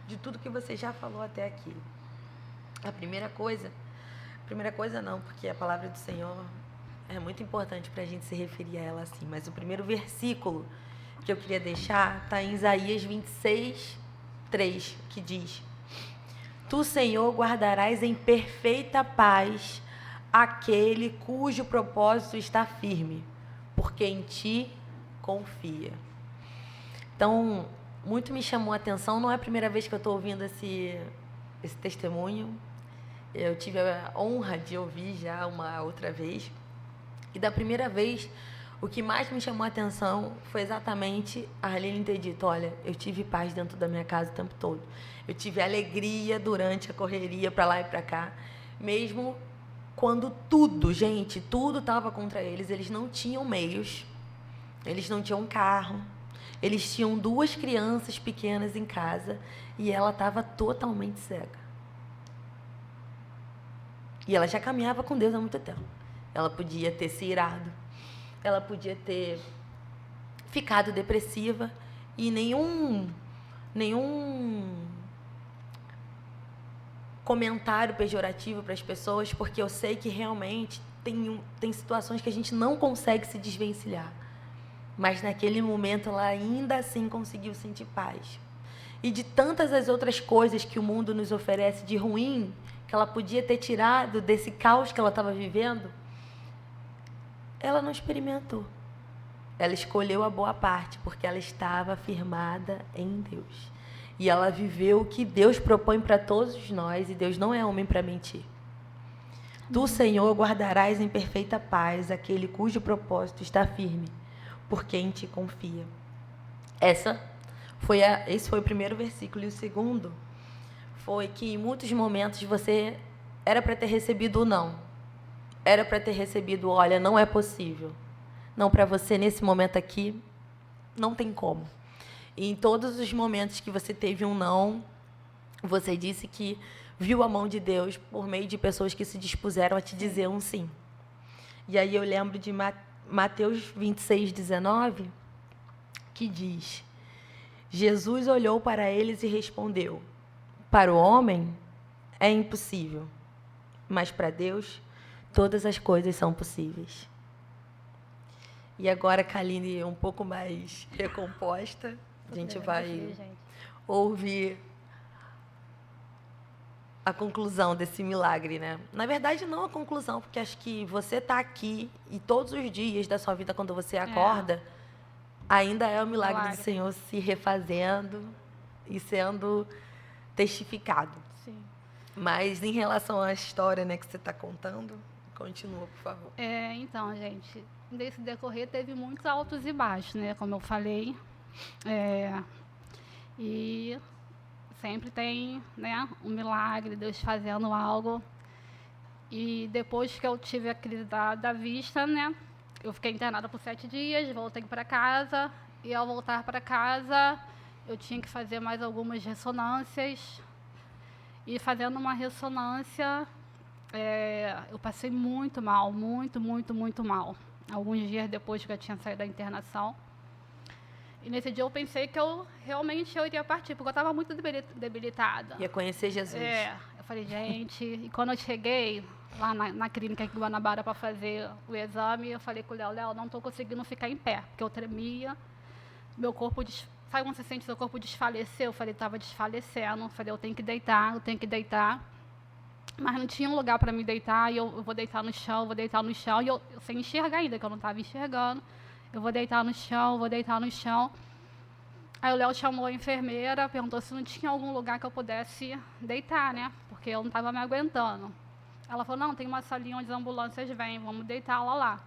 de tudo que você já falou até aqui. A primeira coisa não, porque a palavra do Senhor é muito importante para a gente se referir a ela assim, mas o primeiro versículo que eu queria deixar está em Isaías 26:3, que diz: Tu, Senhor, guardarás em perfeita paz aquele cujo propósito está firme, porque em ti confia. Então, muito me chamou a atenção, não é a primeira vez que eu estou ouvindo esse testemunho. Eu tive a honra de ouvir já uma outra vez. E da primeira vez, o que mais me chamou a atenção foi exatamente a Arlene ter dito, olha, eu tive paz dentro da minha casa o tempo todo. Eu tive alegria durante a correria para lá e para cá. Mesmo quando tudo estava contra eles. Eles não tinham meios, eles não tinham carro, eles tinham 2 crianças pequenas em casa e ela estava totalmente cega. E ela já caminhava com Deus há muito tempo. Ela podia ter se irado, ela podia ter ficado depressiva e nenhum comentário pejorativo para as pessoas, porque eu sei que realmente tem situações que a gente não consegue se desvencilhar. Mas naquele momento ela ainda assim conseguiu sentir paz. E de tantas as outras coisas que o mundo nos oferece de ruim, que ela podia ter tirado desse caos que ela estava vivendo, ela não experimentou. Ela escolheu a boa parte, porque ela estava firmada em Deus. E ela viveu o que Deus propõe para todos nós, e Deus não é homem para mentir. Tu, Senhor, guardarás em perfeita paz aquele cujo propósito está firme, porque em ti confia. Esse foi o primeiro versículo. E o segundo foi que em muitos momentos você era para ter recebido o não. Era para ter recebido, olha, não é possível. Não, para você, nesse momento aqui, não tem como. E em todos os momentos que você teve um não, você disse que viu a mão de Deus por meio de pessoas que se dispuseram a te dizer um sim. E aí eu lembro de Mateus 26:19, que diz: Jesus olhou para eles e respondeu: para o homem é impossível, mas para Deus todas as coisas são possíveis. E agora, Kaline, um pouco mais recomposta, a gente vai ouvir a conclusão desse milagre, né? Na verdade, não a conclusão, porque acho que você está aqui e todos os dias da sua vida, quando você acorda, ainda é o milagre do Senhor se refazendo e sendo testificado. Sim. Mas em relação à história, né, que você está contando, continua, por favor. Então, gente, nesse decorrer teve muitos altos e baixos, né? Como eu falei. E sempre tem, né, um milagre, Deus fazendo algo. E depois que eu tive a crise da vista, né, eu fiquei internada por 7 dias, voltei para casa. E ao voltar para casa, eu tinha que fazer mais algumas ressonâncias. E fazendo uma ressonância, eu passei muito mal, muito mal. Alguns dias depois que eu tinha saído da internação. E nesse dia eu pensei que eu iria partir, porque eu estava muito debilitada. Ia conhecer Jesus. Eu falei, gente... E quando eu cheguei, lá na clínica aqui em Guanabara para fazer o exame. Eu falei com o Léo, não estou conseguindo ficar em pé, porque eu tremia, meu corpo, sabe quando você sente seu corpo desfalecer? Eu falei, estava desfalecendo, eu falei, eu tenho que deitar, mas não tinha um lugar para me deitar, e eu vou deitar no chão, e eu sem enxergar ainda, que eu não estava enxergando, eu vou deitar no chão. Aí o Léo chamou a enfermeira, perguntou se não tinha algum lugar que eu pudesse deitar, né? Porque eu não estava me aguentando. Ela falou, não, tem uma salinha onde as ambulâncias vêm, vamos deitá-la lá.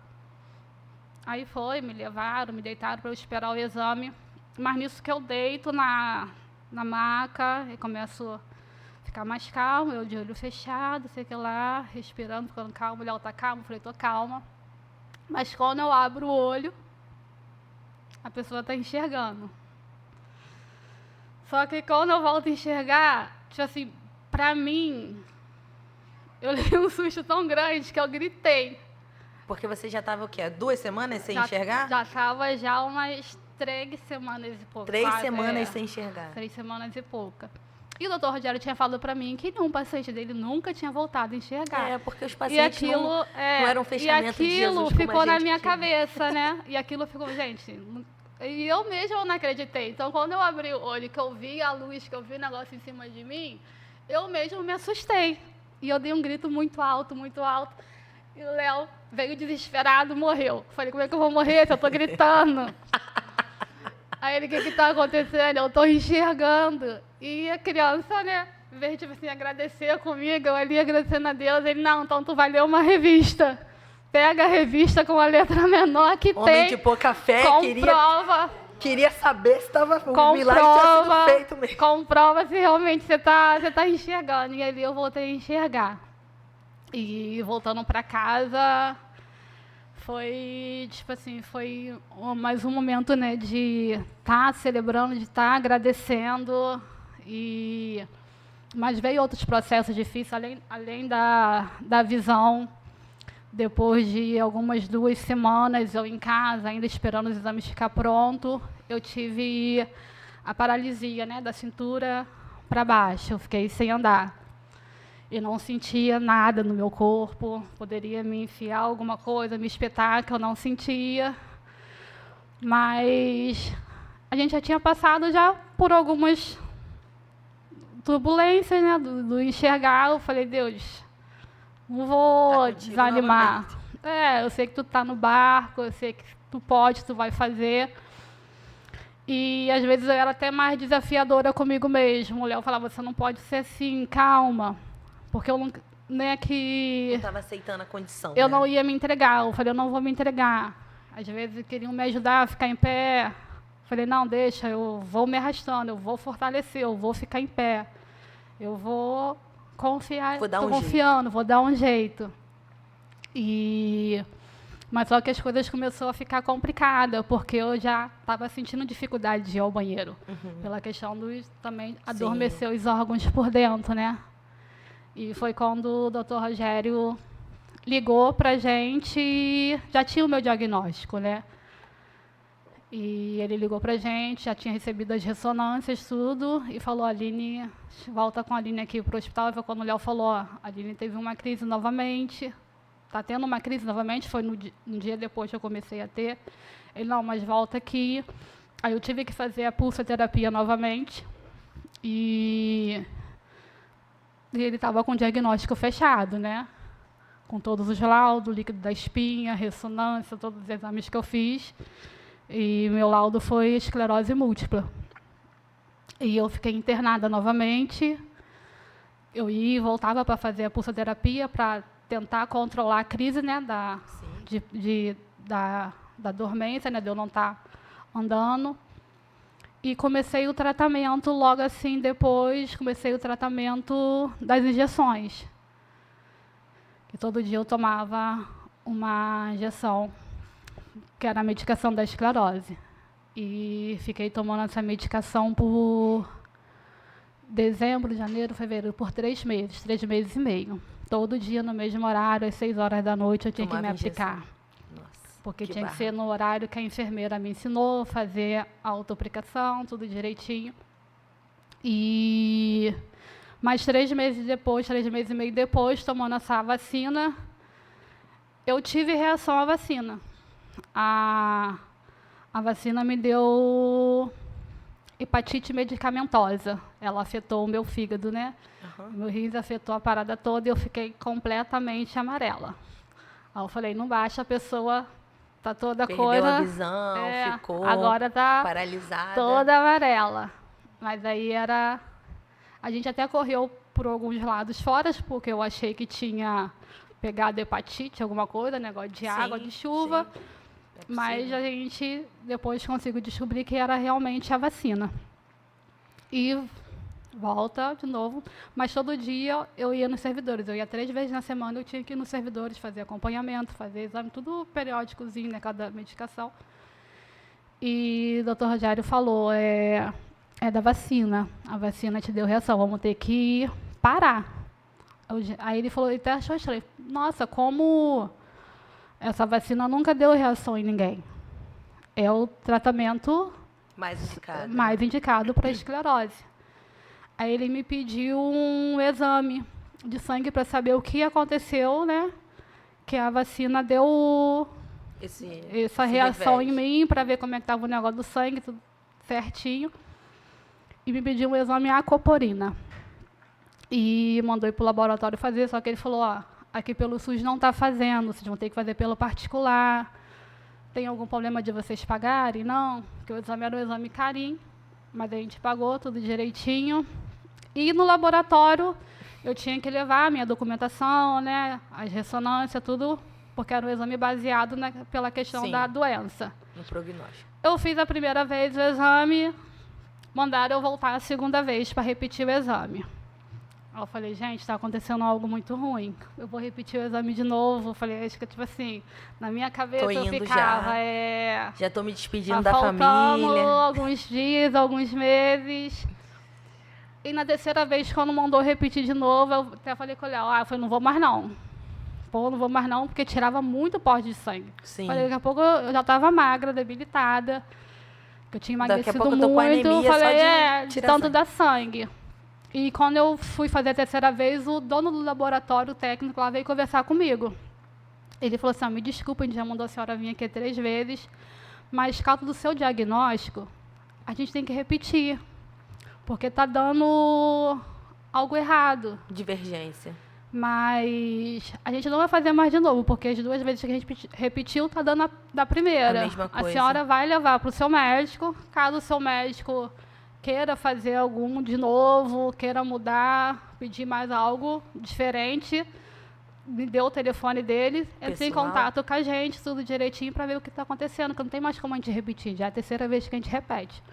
Aí me deitaram para eu esperar o exame. Mas nisso que eu deito na maca, e começo a ficar mais calmo, eu de olho fechado, sei que lá, respirando, ficando calmo. O Léo tá calmo, eu falei, tô calma. Mas quando eu abro o olho, a pessoa está enxergando. Só que quando eu volto a enxergar, tipo assim, pra mim, eu levei um susto tão grande que eu gritei. Porque você já estava o quê? 2 semanas sem enxergar? Já estava umas 3 semanas e pouco. 3 semanas sem enxergar. 3 semanas e pouca. E o doutor Rogério tinha falado para mim que nenhum paciente dele nunca tinha voltado a enxergar. É, porque os pacientes não eram fechamento de Jesus. E aquilo ficou na minha cabeça, né? E aquilo ficou, gente... E eu mesma não acreditei. Então, quando eu abri o olho, que eu vi a luz, que eu vi o negócio em cima de mim, eu mesma me assustei. E eu dei um grito muito alto, muito alto. E o Léo veio desesperado, morreu. Falei, como é que eu vou morrer se eu estou gritando? Aí ele, o que está acontecendo? Eu estou enxergando. E a criança, né, veio tipo assim, agradecer comigo, eu ali agradecendo a Deus. Ele, não, então tu vai ler uma revista. Pega a revista com a letra menor que Homem tem. de pouca fé, queria saber se estava o milagre tinha sido feito mesmo. Comprova se realmente você tá enxergando. E ali eu voltei a enxergar. E voltando para casa, foi, tipo assim, foi mais um momento, né, de estar celebrando, de estar agradecendo. Mas veio outros processos difíceis, além da visão. Depois de algumas 2 semanas, eu em casa, ainda esperando os exames ficar pronto, eu tive a paralisia, né, da cintura para baixo. Eu fiquei sem andar. Eu não sentia nada no meu corpo. Poderia me enfiar alguma coisa, me espetar, que eu não sentia. Mas a gente já tinha passado por algumas turbulências, né, do enxergar. Eu falei, Deus, não vou desanimar. Eu sei que tu tá no barco, eu sei que tu vai fazer. E às vezes eu era até mais desafiadora comigo mesmo. O Léo falava, você não pode ser assim, calma. Porque eu não é que... Eu estava aceitando a condição. Eu não ia me entregar. Eu falei, eu não vou me entregar. Às vezes queriam me ajudar a ficar em pé. Eu falei, não, deixa, eu vou me arrastando, eu vou fortalecer, eu vou ficar em pé. Eu vou confiar, estou confiando, vou dar um jeito. Mas só que as coisas começaram a ficar complicadas, porque eu já estava sentindo dificuldade de ir ao banheiro. Pela questão também adormecer os órgãos por dentro, né? E foi quando o doutor Rogério ligou para a gente e já tinha o meu diagnóstico, né? E ele ligou para a gente, já tinha recebido as ressonâncias, tudo, e falou, Aline, volta com a Aline aqui para o hospital. E foi quando o Léo falou, a Aline teve uma crise novamente, está tendo uma crise novamente, foi um dia depois que eu comecei a ter. Ele, não, mas volta aqui. Aí eu tive que fazer a pulsoterapia novamente, e ele estava com o diagnóstico fechado, né? Com todos os laudos, líquido da espinha, ressonância, todos os exames que eu fiz. E meu laudo foi esclerose múltipla. E eu fiquei internada novamente. Eu ia e voltava para fazer a pulsoterapia para tentar controlar a crise, né, da dormência, né, de eu não estar andando. E comecei o tratamento logo assim depois, comecei o tratamento das injeções. E todo dia eu tomava uma injeção, que era a medicação da esclerose. E fiquei tomando essa medicação por dezembro, janeiro, fevereiro, por 3 meses, 3 meses e meio. Todo dia, no mesmo horário, às 6 horas da noite, eu tinha que me aplicar. Nossa, porque tinha que ser no horário que a enfermeira me ensinou, fazer a autoaplicação, tudo direitinho. Mas 3 meses depois, 3 meses e meio depois, tomando essa vacina, eu tive reação à vacina. A vacina me deu hepatite medicamentosa. Ela afetou o meu fígado, né? Meu rins afetou a parada toda e eu fiquei completamente amarela. Aí eu falei, não baixa, a pessoa tá toda Perdeu a visão, ficou agora tá paralisada. Toda amarela. Mas aí era... A gente até correu por alguns lados fora, porque eu achei que tinha pegado hepatite, alguma coisa, negócio de água, de chuva. Mas a gente depois conseguiu descobrir que era realmente a vacina. E volta de novo. Mas todo dia eu ia nos servidores. Eu ia 3 vezes na semana, eu tinha que ir nos servidores, fazer acompanhamento, fazer exame, tudo periódicozinho, né, cada medicação. E o doutor Rogério falou, é da vacina. A vacina te deu reação, vamos ter que parar. Aí ele falou, ele até achou estranho. Nossa, como essa vacina nunca deu reação em ninguém. É o tratamento mais indicado para esclerose. Aí ele me pediu um exame de sangue para saber o que aconteceu, né? Que a vacina deu essa reação em mim, para ver como é que estava o negócio do sangue, tudo certinho. E me pediu um exame acoporina. E mandou ir para o laboratório fazer, só que ele falou, ó, aqui pelo SUS não está fazendo, vocês vão ter que fazer pelo particular. Tem algum problema de vocês pagarem? Não, porque o exame era um exame carinho, mas a gente pagou tudo direitinho. E no laboratório eu tinha que levar a minha documentação, né, as ressonâncias, tudo, porque era um exame baseado pela questão da doença. No prognóstico. Eu fiz a primeira vez o exame, mandaram eu voltar a segunda vez para repetir o exame. Eu falei, gente, está acontecendo algo muito ruim. Eu vou repetir o exame de novo. Eu falei, acho que, tipo assim, na minha cabeça eu ficava... Já estou me despedindo tá da família. Alguns dias, alguns meses. E na terceira vez, quando mandou repetir de novo, eu até falei com ele, eu falei, não vou mais não. Pô, não vou mais não, porque tirava muito porte de sangue. Sim. Falei, daqui a pouco eu já estava magra, debilitada. Que eu tinha emagrecido muito. Tô com anemia, falei, de tanto dar sangue. E quando eu fui fazer a terceira vez, o dono do laboratório, o técnico lá, veio conversar comigo. Ele falou assim, me desculpa, a gente já mandou a senhora vir aqui 3 vezes, mas causa do seu diagnóstico, a gente tem que repetir, porque está dando algo errado. Divergência. Mas a gente não vai fazer mais de novo, porque as 2 vezes que a gente repetiu, está dando da primeira. A mesma coisa. A senhora vai levar para o seu médico, caso o seu médico queira fazer algum de novo, queira mudar, pedir mais algo diferente, me deu o telefone dele, entre em contato com a gente, tudo direitinho, para ver o que está acontecendo, que não tem mais como a gente repetir, já é a terceira vez que a gente repete.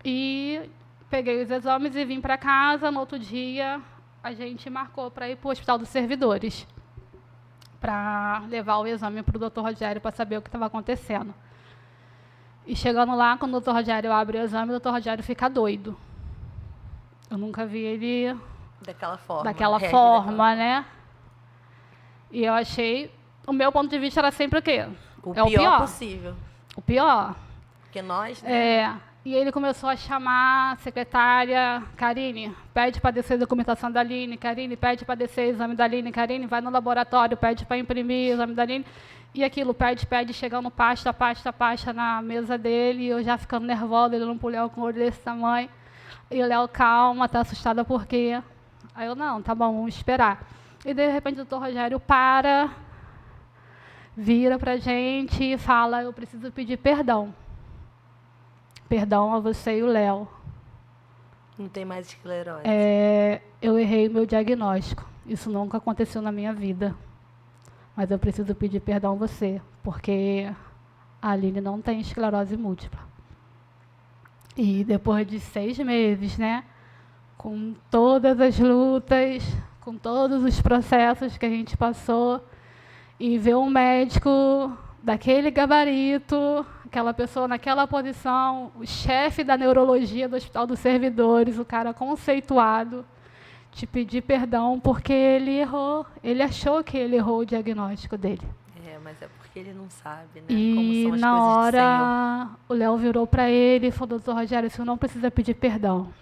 E peguei os exames e vim para casa. No outro dia, a gente marcou para ir para o Hospital dos Servidores, para levar o exame para o doutor Rogério, para saber o que estava acontecendo. E chegando lá, quando o doutor Rogério abre o exame, o doutor Rogério fica doido. Eu nunca vi ele daquela forma, né? E eu achei... O meu ponto de vista era sempre o quê? O pior possível. O pior. Porque nós, né? E ele começou a chamar a secretária, Karine, pede para descer a documentação da Aline, Karine, pede para descer o exame da Aline, Karine, vai no laboratório, pede para imprimir o exame da Aline. E aquilo, pede, chegando pasta na mesa dele, e eu já ficando nervosa, ele não pro Léo com o olho desse tamanho. E o Léo, calma, tá assustada por quê? Aí eu, não, tá bom, vamos esperar. E de repente o doutor Rogério vira pra gente e fala, eu preciso pedir perdão. Perdão a você e o Léo. Não tem mais esclerose. Eu errei o meu diagnóstico. Isso nunca aconteceu na minha vida. Mas eu preciso pedir perdão a você, porque a Aline não tem esclerose múltipla. E depois de 6 meses, né, com todas as lutas, com todos os processos que a gente passou, e ver um médico daquele gabarito, aquela pessoa naquela posição, o chefe da neurologia do Hospital dos Servidores, o cara conceituado, te pedir perdão porque ele errou. Ele achou que ele errou o diagnóstico dele. Mas é porque ele não sabe, né? E como são as na coisas hora, o Léo virou para ele e falou, doutor Rogério, o senhor não precisa pedir perdão.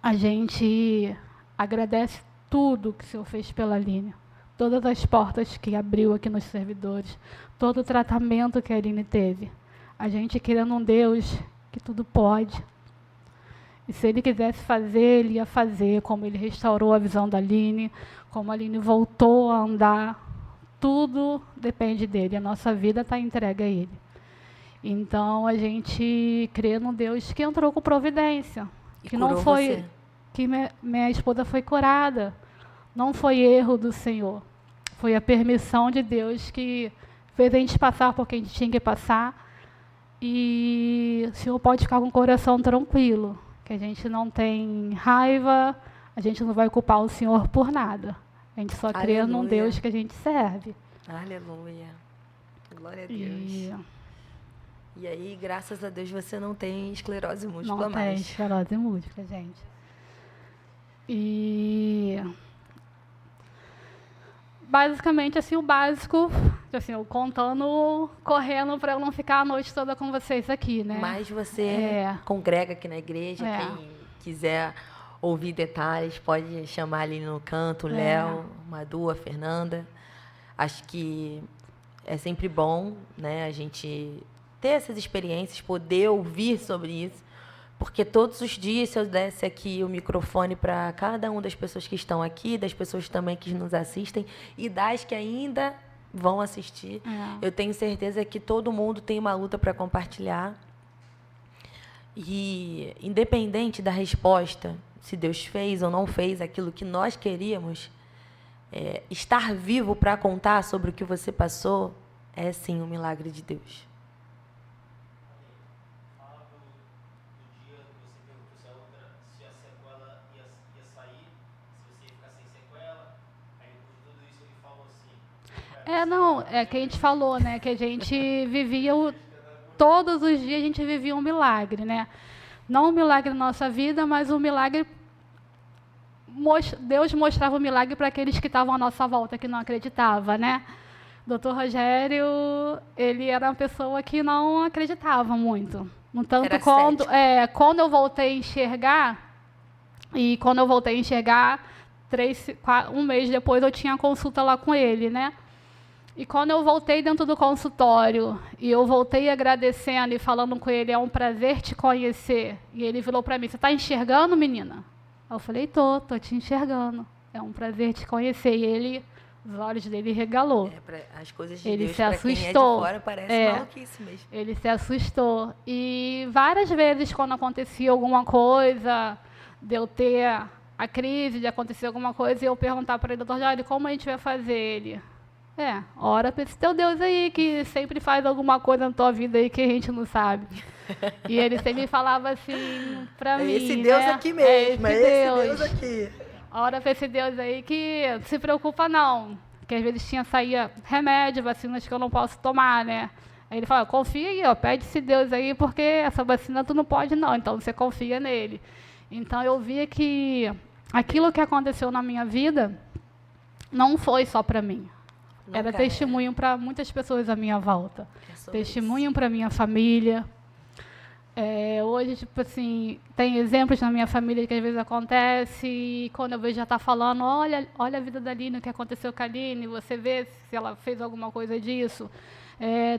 a gente agradece tudo que o Senhor fez pela Aline. Todas as portas que abriu aqui nos servidores, todo o tratamento que a Aline teve. A gente querendo um Deus que tudo pode. E se Ele quisesse fazer, Ele ia fazer, como Ele restaurou a visão da Aline, como a Aline voltou a andar. Tudo depende dEle, a nossa vida está entregue a Ele. Então, a gente crê num Deus que entrou com providência. Que não foi... Você. Que minha esposa foi curada. Não foi erro do Senhor. Foi a permissão de Deus que fez a gente passar por quem a gente tinha que passar. E o Senhor pode ficar com o coração tranquilo. Que a gente não tem raiva, a gente não vai culpar o Senhor por nada. A gente só crê num Deus que a gente serve. Aleluia. Glória a Deus. E aí, graças a Deus, você não tem esclerose múltipla mais. Não tem esclerose múltipla, gente. E... basicamente, assim, o básico, assim, eu contando, correndo para eu não ficar a noite toda com vocês aqui, né? Mas você congrega aqui na igreja, quem quiser ouvir detalhes, pode chamar ali no canto, o Léo, Madu, a Fernanda. Acho que é sempre bom, né, a gente ter essas experiências, poder ouvir sobre isso, porque todos os dias, se eu desse aqui o microfone para cada uma das pessoas que estão aqui, das pessoas também que nos assistem e das que ainda vão assistir, eu tenho certeza que todo mundo tem uma luta para compartilhar. E, independente da resposta, se Deus fez ou não fez aquilo que nós queríamos, estar vivo para contar sobre o que você passou é, sim, um milagre de Deus. Não, é que a gente falou, né, que a gente vivia, todos os dias a gente vivia um milagre, né? Não um milagre na nossa vida, mas um milagre, Deus mostrava o milagre para aqueles que estavam à nossa volta, que não acreditavam, né? Dr. Rogério, ele era uma pessoa que não acreditava muito. No tanto quando eu voltei a enxergar, um mês depois eu tinha consulta lá com ele, né? E quando eu voltei dentro do consultório, e eu voltei agradecendo e falando com ele, é um prazer te conhecer. E ele virou para mim, você está enxergando, menina? Eu falei, tô te enxergando. É um prazer te conhecer. E ele, os olhos dele regalou. As coisas de ele Deus, se assustou. Quem é de fora, parece maluquice mesmo. Ele se assustou. E várias vezes, quando acontecia alguma coisa, de eu ter a crise, de acontecer alguma coisa, e eu perguntar para ele, doutor Jorge, como a gente vai fazer? Ele... ora para esse teu Deus aí, que sempre faz alguma coisa na tua vida aí que a gente não sabe. E ele sempre falava assim para mim, esse Deus aqui mesmo, esse Deus aqui. Ora para esse Deus aí que não se preocupa não, que às vezes saía remédio, vacinas que eu não posso tomar, né? Aí ele fala, confia aí, pede esse Deus aí, porque essa vacina tu não pode não, então você confia nele. Então eu via que aquilo que aconteceu na minha vida não foi só para mim. Era testemunho para muitas pessoas à minha volta. Testemunho para minha família. Hoje, tipo assim, tem exemplos na minha família que às vezes acontece, e quando eu vejo já está falando, olha a vida da Aline, o que aconteceu com a Aline, você vê se ela fez alguma coisa disso.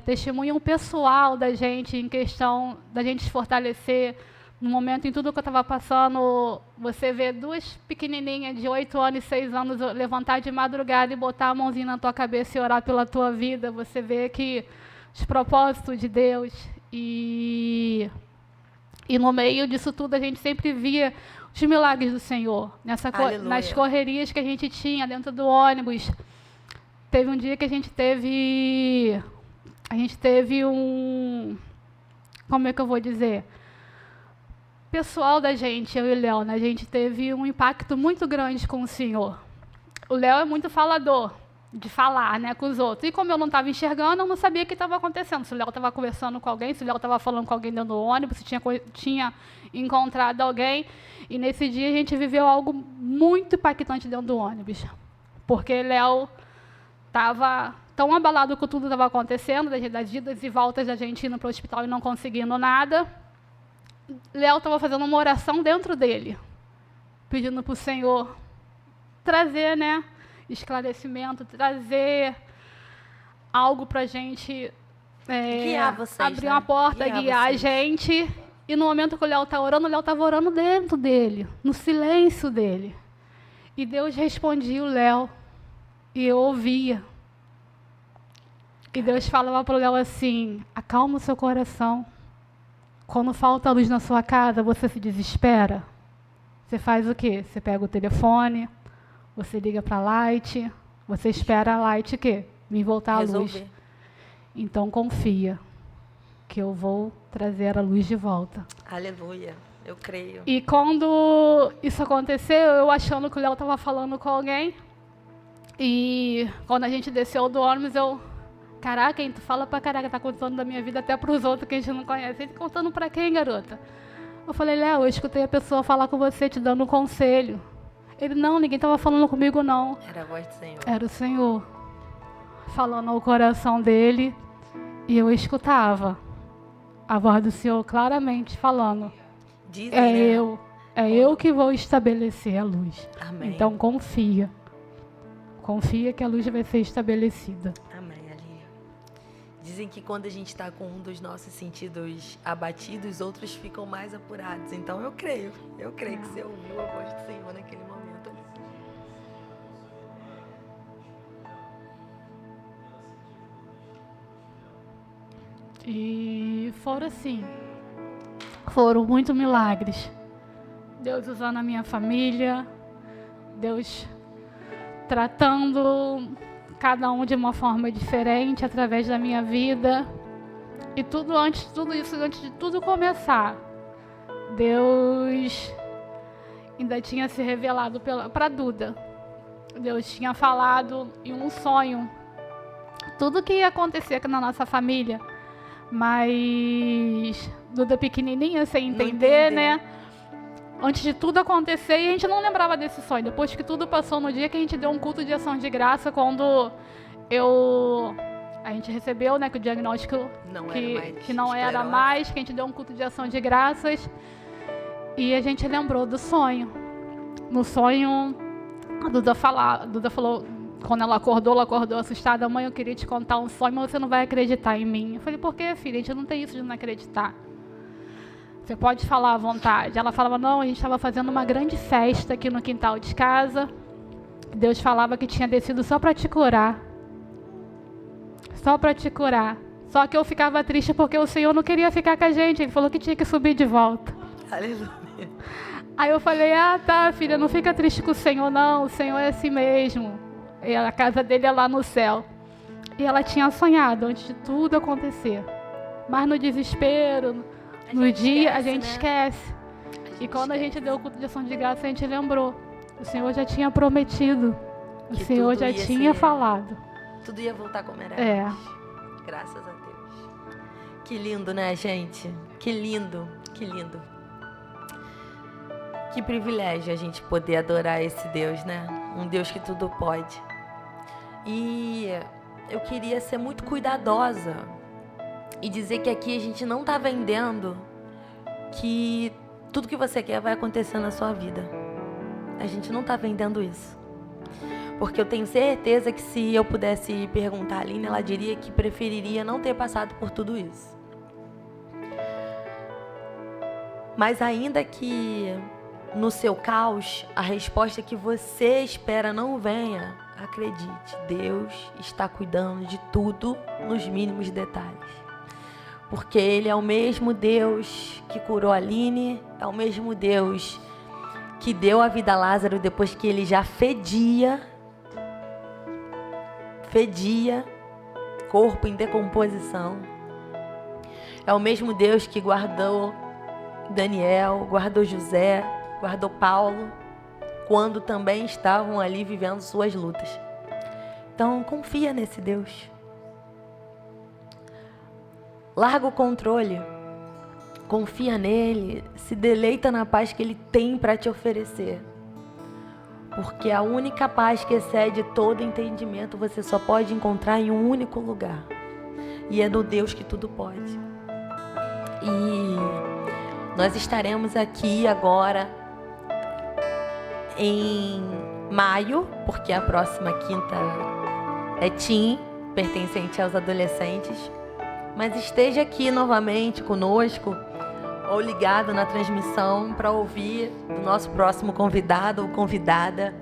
Testemunho pessoal da gente, em questão da gente se fortalecer. No momento, em tudo que eu estava passando, você vê duas pequenininhas de 8 anos e 6 anos levantar de madrugada e botar a mãozinha na tua cabeça e orar pela tua vida. Você vê que os propósitos de Deus. E no meio disso tudo, a gente sempre via os milagres do Senhor. Nas correrias que a gente tinha dentro do ônibus. Teve um dia que a gente teve um... Como é que eu vou dizer? Pessoal da gente, eu e o Léo, né, a gente teve um impacto muito grande com o Senhor. O Léo é muito falador, de falar, né, com os outros. E como eu não estava enxergando, eu não sabia o que estava acontecendo. Se o Léo estava conversando com alguém, se o Léo estava falando com alguém dentro do ônibus, se tinha encontrado alguém. E nesse dia a gente viveu algo muito impactante dentro do ônibus. Porque Léo estava tão abalado com tudo que estava acontecendo, das idas e voltas da gente indo para o hospital e não conseguindo nada. Léo estava fazendo uma oração dentro dele. pedindo para o Senhor trazer, né, esclarecimento, trazer algo para a gente, guiar vocês, abrir uma porta, guiar a gente. E no momento que o Léo está orando, o Léo estava orando dentro dele, no silêncio dele. E Deus respondia o Léo, e eu ouvia. E Deus falava para o Léo assim: acalma o seu coração. Quando falta luz na sua casa, você se desespera. Você faz o quê? Você pega o telefone, você liga para a Light, você espera a Light o quê? Me voltar a luz. Então confia que eu vou trazer a luz de volta. Aleluia, eu creio. E quando isso aconteceu, eu achando que o Léo estava falando com alguém, e quando a gente desceu do ônibus, caraca, hein, tu fala pra caraca, tá contando da minha vida até pros outros que a gente não conhece. Ele contando pra quem, garota? Eu falei: Léo, eu escutei a pessoa falar com você, te dando um conselho. Ele: não, ninguém tava falando comigo, não. Era a voz do Senhor. Era o Senhor falando ao coração dele, e eu escutava a voz do Senhor claramente falando: dizem, né? eu que vou estabelecer a luz. Amém. Então confia que a luz vai ser estabelecida. Amém, Aline. Dizem que quando a gente está com um dos nossos sentidos abatidos, outros ficam mais apurados. Então eu creio que você ouviu a voz do Senhor naquele momento ali. E foram muitos milagres. Deus usando a minha família, Deus tratando cada um de uma forma diferente através da minha vida. E antes de tudo começar, Deus ainda tinha se revelado para Duda. Deus tinha falado em um sonho tudo que ia acontecer aqui na nossa família, mas Duda pequenininha, sem entender, né? Antes de tudo acontecer, e a gente não lembrava desse sonho. Depois que tudo passou, no dia que a gente deu um culto de ação de graça, quando a gente recebeu, né, que o diagnóstico que não era mais, que a gente deu um culto de ação de graças, e a gente lembrou do sonho. No sonho, a Duda falou, quando ela acordou assustada: mãe, eu queria te contar um sonho, mas você não vai acreditar em mim. Eu falei: por quê, filha? A gente não tem isso de não acreditar. Você pode falar à vontade. Ela falava: não, a gente estava fazendo uma grande festa aqui no quintal de casa. Deus falava que tinha descido só para te curar. Só para te curar. Só que eu ficava triste porque o Senhor não queria ficar com a gente. Ele falou que tinha que subir de volta. Aleluia. Aí eu falei: ah, tá, filha, não fica triste com o Senhor, não. O Senhor é assim mesmo. E a casa dele é lá no céu. E ela tinha sonhado antes de tudo acontecer. Mas no desespero, no dia, a gente esquece. E quando a gente deu o culto de ação de graça, a gente lembrou. O Senhor já tinha prometido. O Senhor já tinha falado. Tudo ia voltar como era antes. Graças a Deus. Que lindo, né, gente? Que lindo, que lindo. Que privilégio a gente poder adorar esse Deus, né? Um Deus que tudo pode. E eu queria ser muito cuidadosa e dizer que aqui a gente não está vendendo que tudo que você quer vai acontecer na sua vida. A gente não está vendendo isso. Porque eu tenho certeza que se eu pudesse perguntar a Aline, ela diria que preferiria não ter passado por tudo isso. Mas ainda que no seu caos, a resposta que você espera não venha, acredite, Deus está cuidando de tudo nos mínimos detalhes. Porque Ele é o mesmo Deus que curou a Aline, é o mesmo Deus que deu a vida a Lázaro depois que ele já fedia, corpo em decomposição. É o mesmo Deus que guardou Daniel, guardou José, guardou Paulo, quando também estavam ali vivendo suas lutas. Então, confia nesse Deus. Larga o controle. Confia nele. Se deleita na paz que ele tem para te oferecer. Porque a única paz que excede todo entendimento você só pode encontrar em um único lugar. E é no Deus que tudo pode. E nós estaremos aqui agora em maio, porque a próxima quinta é teen, pertencente aos adolescentes. Mas esteja aqui novamente conosco ou ligado na transmissão para ouvir do nosso próximo convidado ou convidada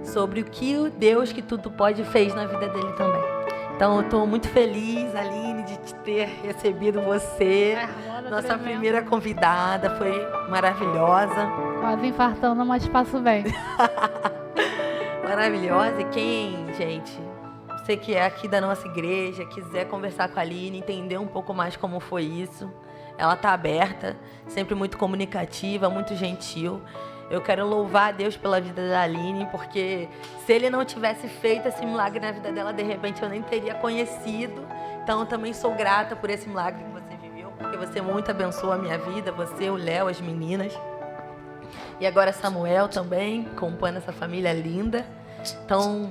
sobre o que o Deus que tudo pode fez na vida dele também. Então, eu estou muito feliz, Aline, de ter recebido você, nossa primeira convidada, foi maravilhosa. Quase infartando, mas passo bem. Maravilhosa. E quem, gente, você que é aqui da nossa igreja, quiser conversar com a Aline, entender um pouco mais como foi isso, ela está aberta, sempre muito comunicativa, muito gentil. Eu quero louvar a Deus pela vida da Aline, porque se Ele não tivesse feito esse milagre na vida dela, de repente eu nem teria conhecido. Então eu também sou grata por esse milagre que você viveu, porque você muito abençoa a minha vida, você, o Léo, as meninas. E agora Samuel também, acompanhando essa família linda. Então,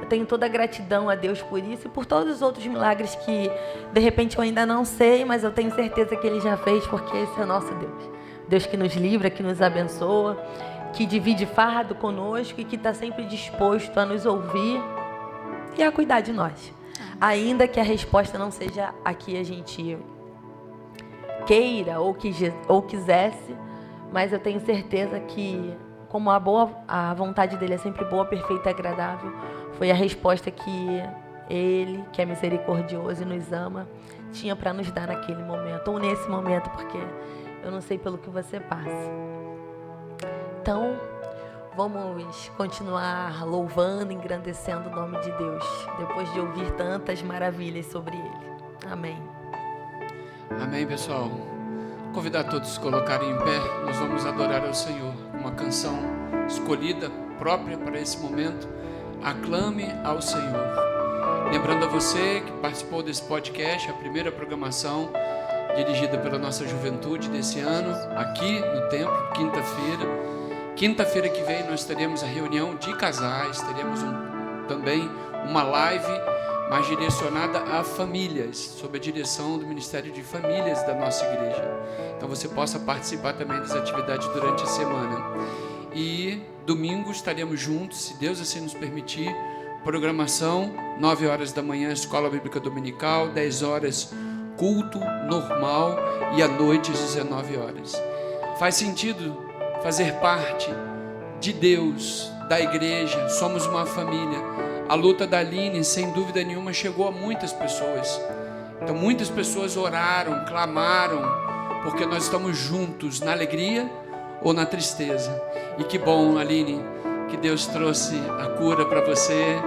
eu tenho toda a gratidão a Deus por isso e por todos os outros milagres que, de repente, eu ainda não sei, mas eu tenho certeza que Ele já fez, porque esse é o nosso Deus. Deus que nos livra, que nos abençoa, que divide fardo conosco e que está sempre disposto a nos ouvir e a cuidar de nós. Ainda que a resposta não seja a que a gente queira ou quisesse, mas eu tenho certeza que, como a vontade dele é sempre boa, perfeita e agradável, foi a resposta que Ele, que é misericordioso e nos ama, tinha para nos dar naquele momento, ou nesse momento, porque eu não sei pelo que você passa. Então, vamos continuar louvando, engrandecendo o nome de Deus, depois de ouvir tantas maravilhas sobre Ele. Amém. Amém, pessoal. Convidar todos a se colocarem em pé. Nós vamos adorar ao Senhor. Uma canção escolhida, própria para esse momento. Aclame ao Senhor. Lembrando a você que participou desse podcast, a primeira programação dirigida pela nossa juventude desse ano, aqui no templo, quinta-feira. Quinta-feira que vem nós teremos a reunião de casais, teremos também uma live mais direcionada a famílias, sob a direção do Ministério de Famílias da nossa igreja. Então você possa participar também das atividades durante a semana. E domingo estaremos juntos, se Deus assim nos permitir. Programação, 9 horas da manhã, Escola Bíblica Dominical, 10 horas, culto normal e à noite às 19 horas. Faz sentido fazer parte de Deus, da igreja, somos uma família. A luta da Aline, sem dúvida nenhuma, chegou a muitas pessoas. Então muitas pessoas oraram, clamaram, porque nós estamos juntos na alegria ou na tristeza. E que bom, Aline, que Deus trouxe a cura para você.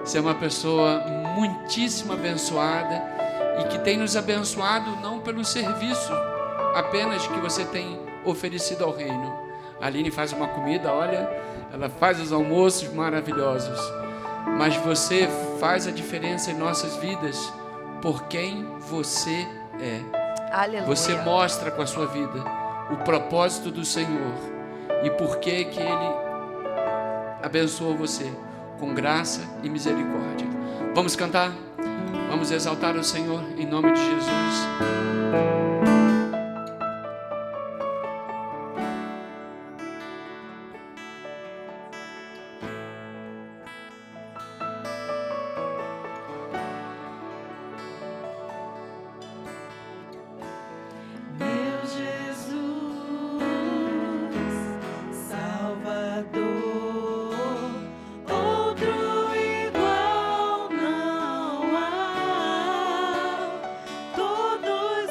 Você é uma pessoa muitíssimo abençoada e que tem nos abençoado não pelo serviço apenas que você tem oferecido ao reino. A Aline faz uma comida, olha, ela faz os almoços maravilhosos, mas você faz a diferença em nossas vidas por quem você é. Aleluia. Você mostra com a sua vida o propósito do Senhor e por que Ele abençoou você com graça e misericórdia. Vamos cantar? Vamos exaltar o Senhor em nome de Jesus. Todos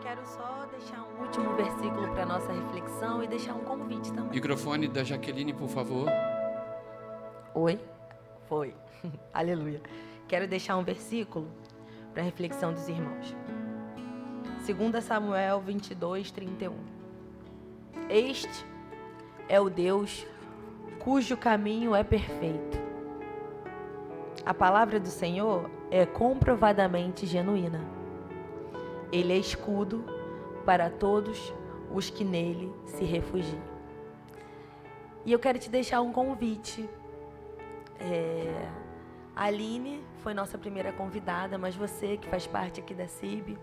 quero só deixar um último versículo para nossa reflexão e deixar um convite também. Microfone da Jaqueline, por favor. Oi? Foi. Aleluia. Quero deixar um versículo para a reflexão dos irmãos. 2 Samuel 22, 31. Este é o Deus cujo caminho é perfeito. A palavra do Senhor é comprovadamente genuína. Ele é escudo para todos os que nele se refugiam. E eu quero te deixar um convite. A Aline foi nossa primeira convidada, mas você que faz parte aqui da CIB,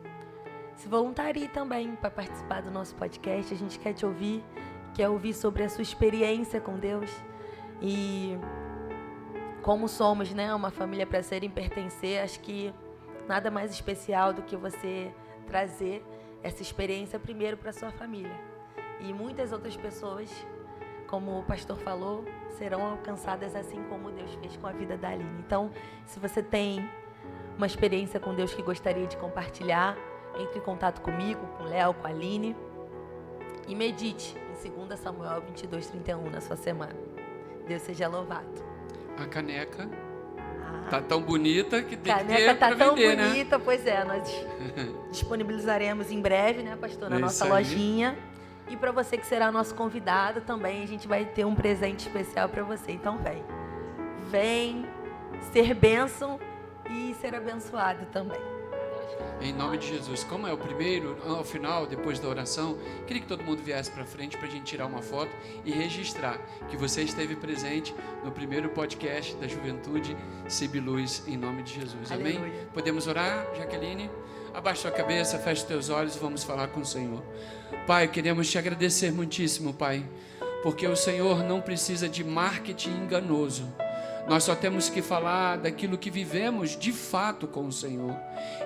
se voluntarie também para participar do nosso podcast. A gente quer te ouvir, quer ouvir sobre a sua experiência com Deus e como somos, né, uma família para ser e pertencer. Acho que nada mais especial do que você trazer essa experiência primeiro para sua família. E muitas outras pessoas, como o pastor falou, serão alcançadas assim como Deus fez com a vida da Aline. Então, se você tem uma experiência com Deus que gostaria de compartilhar, entre em contato comigo, com o Léo, com a Aline, e medite em 2 Samuel 22, 31 na sua semana. Deus seja louvado. A caneca tá tão bonita que tem que ter caneca tá para tão vender, bonita, né? pois é, nós disponibilizaremos em breve, né, pastor, na É nossa isso aí. lojinha. E para você que será nosso convidado também, a gente vai ter um presente especial para você. Então vem ser bênção e ser abençoado também. Em nome de Jesus. Como é o primeiro, ao final, depois da oração, queria que todo mundo viesse para frente para a gente tirar uma foto e registrar que você esteve presente no primeiro podcast da Juventude CIB Luz, em nome de Jesus. Amém? Aleluia. Podemos orar, Jaqueline? Abaixa sua cabeça, fecha os teus olhos e vamos falar com o Senhor. Pai, queremos te agradecer muitíssimo, Pai, porque o Senhor não precisa de marketing enganoso. Nós só temos que falar daquilo que vivemos de fato com o Senhor.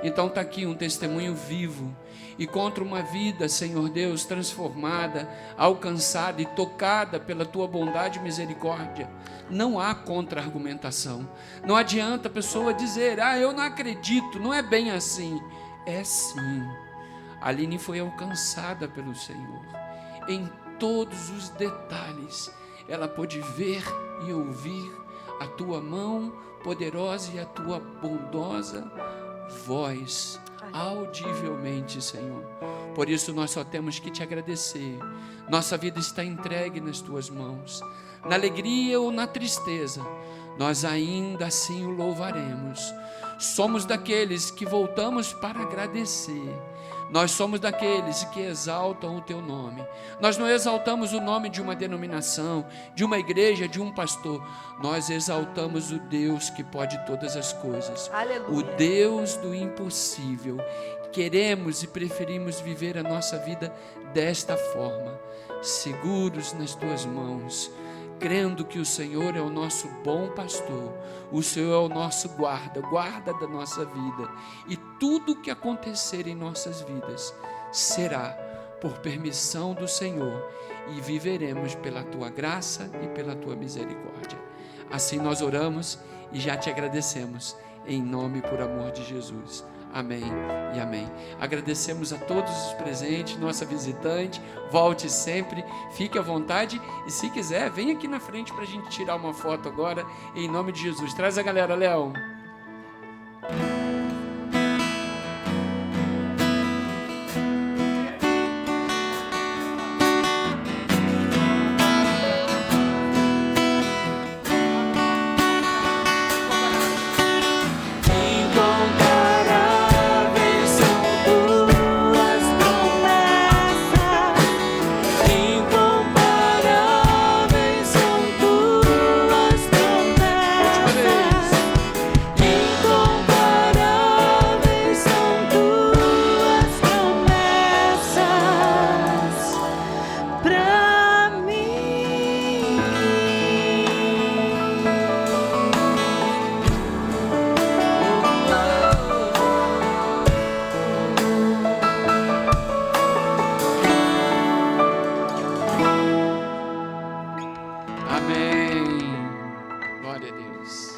Então está aqui um testemunho vivo e contra uma vida, Senhor Deus, transformada, alcançada e tocada pela Tua bondade e misericórdia. Não há contra-argumentação. Não adianta a pessoa dizer, eu não acredito, não é bem assim. É sim. A Aline foi alcançada pelo Senhor. Em todos os detalhes, ela pôde ver e ouvir a Tua mão poderosa e a Tua bondosa voz, audivelmente, Senhor. Por isso nós só temos que te agradecer. Nossa vida está entregue nas Tuas mãos. Na alegria ou na tristeza, nós ainda assim o louvaremos. Somos daqueles que voltamos para agradecer. Nós somos daqueles que exaltam o Teu nome. Nós não exaltamos o nome de uma denominação, de uma igreja, de um pastor. Nós exaltamos o Deus que pode todas as coisas. Aleluia. O Deus do impossível. Queremos e preferimos viver a nossa vida desta forma, seguros nas Tuas mãos, crendo que o Senhor é o nosso bom pastor, o Senhor é o nosso guarda da nossa vida, e tudo que acontecer em nossas vidas será por permissão do Senhor, e viveremos pela Tua graça e pela Tua misericórdia. Assim nós oramos e já te agradecemos, em nome e por amor de Jesus. Amém e amém. Agradecemos a todos os presentes, nossa visitante. Volte sempre, fique à vontade. E se quiser, vem aqui na frente para a gente tirar uma foto agora, em nome de Jesus. Traz a galera, Léo. Amém. Glória a Deus.